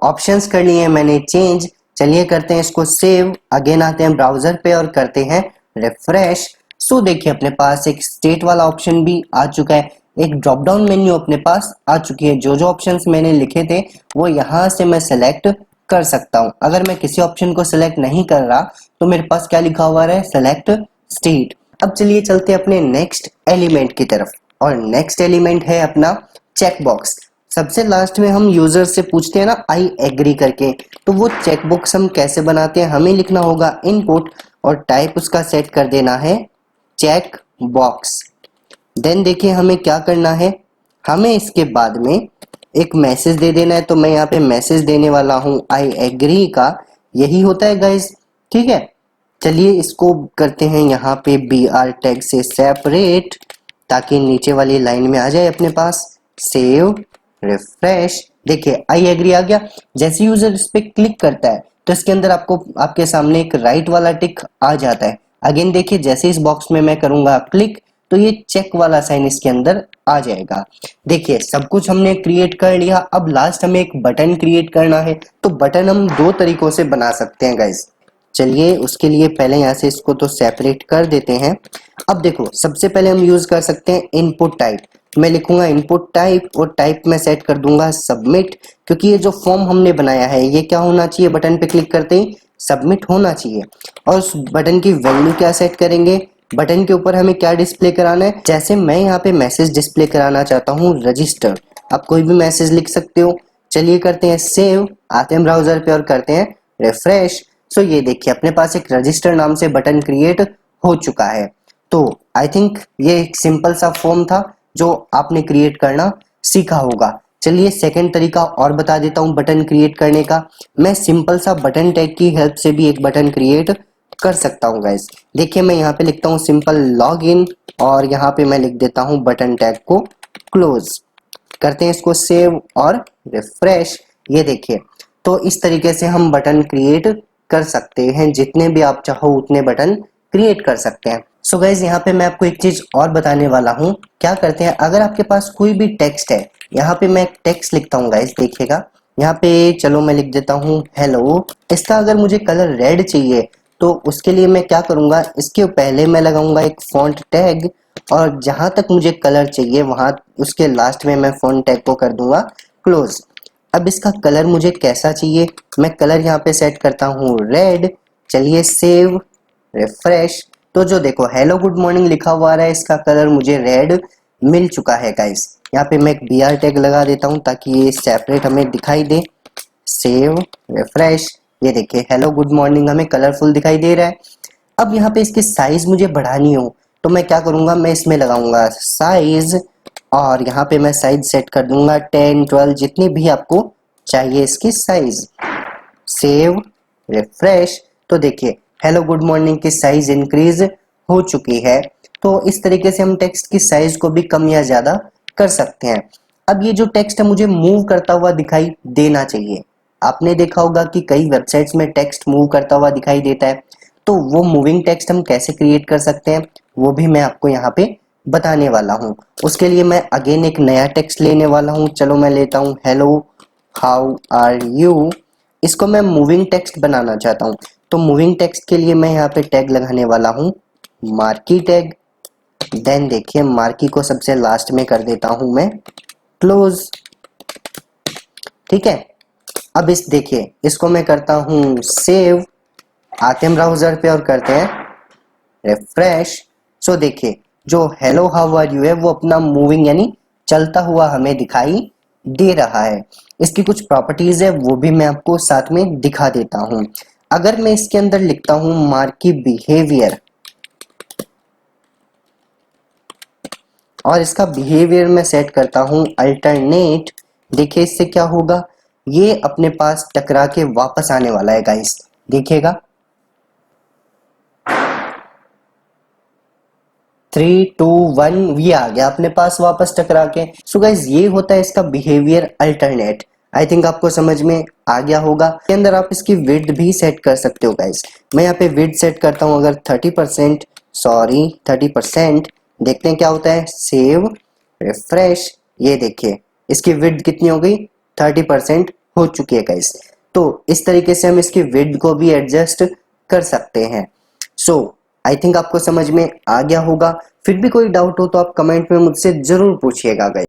ऑप्शंस कर लिए मैंने चेंज। चलिए करते हैं इसको सेव, अगेन आते हैं ब्राउजर पे और करते हैं रिफ्रेश। सो देखिए अपने पास एक स्टेट वाला ऑप्शन भी आ चुका है, एक ड्रॉप डाउन मेन्यू अपने पास आ चुकी है। जो जो ऑप्शंस मैंने लिखे थे वो यहाँ से मैं सेलेक्ट कर सकता हूँ। अगर मैं किसी ऑप्शन को सिलेक्ट नहीं कर रहा तो मेरे पास क्या लिखा हुआ है, सेलेक्ट स्टेट। अब चलिए चलते हैं अपने नेक्स्ट एलिमेंट की तरफ, और नेक्स्ट एलिमेंट है अपना चेक बॉक्स। सबसे लास्ट में हम यूजर से पूछते हैं ना आई एग्री करके, तो वो चेक बॉक्स हम कैसे बनाते हैं, हमें लिखना होगा इनपुट और टाइप उसका सेट कर देना है चेक बॉक्स। देन देखिए हमें क्या करना है, हमें इसके बाद में एक मैसेज दे देना है। तो मैं यहाँ पे मैसेज देने वाला हूँ आई एग्री का, यही होता है गाइस, ठीक है। चलिए इसको करते हैं यहाँ पे BR टैग से सेपरेट, ताकि नीचे वाली लाइन में आ जाए अपने पास। सेव, रिफ्रेश, देखिए आई एग्री आ गया। जैसे यूजर इस पे क्लिक करता है तो इसके अंदर आपको आपके सामने एक राइट वाला टिक आ जाता है। अगेन देखिए जैसे इस बॉक्स में मैं करूंगा क्लिक तो ये चेक वाला साइन इसके अंदर आ जाएगा। देखिए सब कुछ हमने क्रिएट कर लिया। अब लास्ट हमें एक बटन क्रिएट करना है, तो बटन हम दो तरीकों से बना सकते हैं गाइस। चलिए उसके लिए पहले यहाँ से इसको तो सेपरेट कर देते हैं। अब देखो सबसे पहले हम यूज कर सकते हैं इनपुट टाइप। मैं लिखूंगा इनपुट टाइप और टाइप में सेट कर दूंगा सबमिट, क्योंकि ये जो फॉर्म हमने बनाया है ये क्या होना चाहिए, बटन पे क्लिक करते ही सबमिट होना चाहिए। और उस बटन की वैल्यू क्या सेट करेंगे, बटन के ऊपर हमें क्या डिस्प्ले कराना है। जैसे मैं यहाँ पे मैसेज डिस्प्ले कराना चाहता हूँ रजिस्टर, आप कोई भी मैसेज लिख सकते हो। चलिए करते हैं सेव, आते हैं ब्राउजर पे और करते हैं रिफ्रेश। सो ये देखिए अपने पास एक रजिस्टर नाम से बटन क्रिएट हो चुका है। तो आई थिंक ये एक सिंपल सा फॉर्म था जो आपने क्रिएट करना सीखा होगा। चलिए सेकंड तरीका और बता देता हूँ बटन क्रिएट करने का। मैं सिंपल सा बटन टैग की हेल्प से भी एक बटन क्रिएट कर सकता हूँ गाइस। देखिए मैं यहाँ पे लिखता हूँ सिंपल लॉग इन और यहाँ पे मैं लिख देता हूँ बटन टैग को क्लोज। करते हैं इसको सेव और रिफ्रेश। ये देखिए तो इस तरीके से हम बटन क्रिएट कर सकते हैं, जितने भी आप चाहो उतने बटन क्रिएट कर सकते हैं। सो गाइज यहाँ पे मैं आपको एक चीज और बताने वाला हूँ। क्या करते हैं, अगर आपके पास कोई भी टेक्स्ट है, यहाँ पे मैं टेक्स्ट लिखता हूँ गाइज, देखिएगा यहाँ पे चलो मैं लिख देता हूँ हेलो। इसका अगर मुझे कलर रेड चाहिए तो उसके लिए मैं क्या करूंगा, इसके पहले मैं लगाऊंगा एक फॉन्ट टैग और जहां तक मुझे कलर चाहिए वहां उसके लास्ट में मैं फॉन्ट टैग को कर दूंगा क्लोज। अब इसका कलर मुझे कैसा चाहिए, मैं कलर यहाँ पे सेट करता हूँ रेड। चलिए सेव, रिफ्रेश। तो जो देखो हेलो गुड मॉर्निंग लिखा हुआ आ रहा है, इसका कलर मुझे रेड मिल चुका है गाइस। यहाँ पे मैं एक BR टैग लगा देता हूँ ताकि ये सेपरेट हमें दिखाई दे। Save, refresh. ये देखिए हेलो गुड मॉर्निंग हमें कलरफुल दिखाई दे रहा है। अब यहाँ पे इसकी साइज मुझे बढ़ानी हो तो मैं क्या करूंगा, मैं इसमें लगाऊंगा साइज और यहाँ पे मैं साइज सेट कर दूंगा 10, 12 जितनी भी आपको चाहिए इसकी साइज। Save, refresh. तो देखिए हेलो गुड मॉर्निंग की साइज इंक्रीज हो चुकी है। तो इस तरीके से हम टेक्स्ट की साइज को भी कम या ज्यादा कर सकते हैं। अब ये जो टेक्स्ट है मुझे मूव करता हुआ दिखाई देना चाहिए। आपने देखा होगा कि कई वेबसाइट्स में टेक्स्ट मूव करता हुआ दिखाई देता है, तो वो मूविंग टेक्स्ट हम कैसे क्रिएट कर सकते हैं वो भी मैं आपको यहाँ पे बताने वाला हूँ। उसके लिए मैं अगेन एक नया टेक्स्ट लेने वाला हूँ। चलो मैं लेता हूँ हेलो हाउ आर यू। इसको मैं मूविंग टेक्स्ट बनाना चाहता हूँ, तो मूविंग टेक्स्ट के लिए मैं यहाँ पे टैग लगाने वाला हूँ मार्की टैग। देन देखिए मार्की को सबसे लास्ट में कर देता हूँ मैं क्लोज, ठीक है। अब इस देखिए इसको मैं करता हूँ सेव, आते हैं ब्राउजर पे और करते हैं रिफ्रेश। सो देखिए जो हेलो हाउ आर यू है वो अपना मूविंग यानी चलता हुआ हमें दिखाई दे रहा है। इसकी कुछ प्रॉपर्टीज है वो भी मैं आपको साथ में दिखा देता हूँ। अगर मैं इसके अंदर लिखता हूँ मार्की बिहेवियर और इसका बिहेवियर मैं सेट करता हूँ अल्टरनेट, देखिए इससे क्या होगा, ये अपने पास टकरा के वापस आने वाला है गाइस। देखिएगा 3, 2, 1 ये आ गया अपने पास वापस टकरा के। सो गाइस ये होता है इसका बिहेवियर अल्टरनेट। आई थिंक आपको समझ में आ गया होगा। के अंदर आप इसकी विड्थ भी सेट कर सकते हो गाइस। मैं यहाँ पे विड्थ सेट करता हूँ अगर 30%, सॉरी 30%। देखते हैं क्या होता है, सेव, रिफ्रेश। ये देखिए इसकी विड्थ कितनी हो गई, 30% हो चुकी है गाइस। तो इस तरीके से हम इसकी विड्थ को भी एडजस्ट कर सकते हैं। सो आई थिंक आपको समझ में आ गया होगा। फिर भी कोई डाउट हो तो आप कमेंट में मुझसे जरूर पूछिएगा गाइस।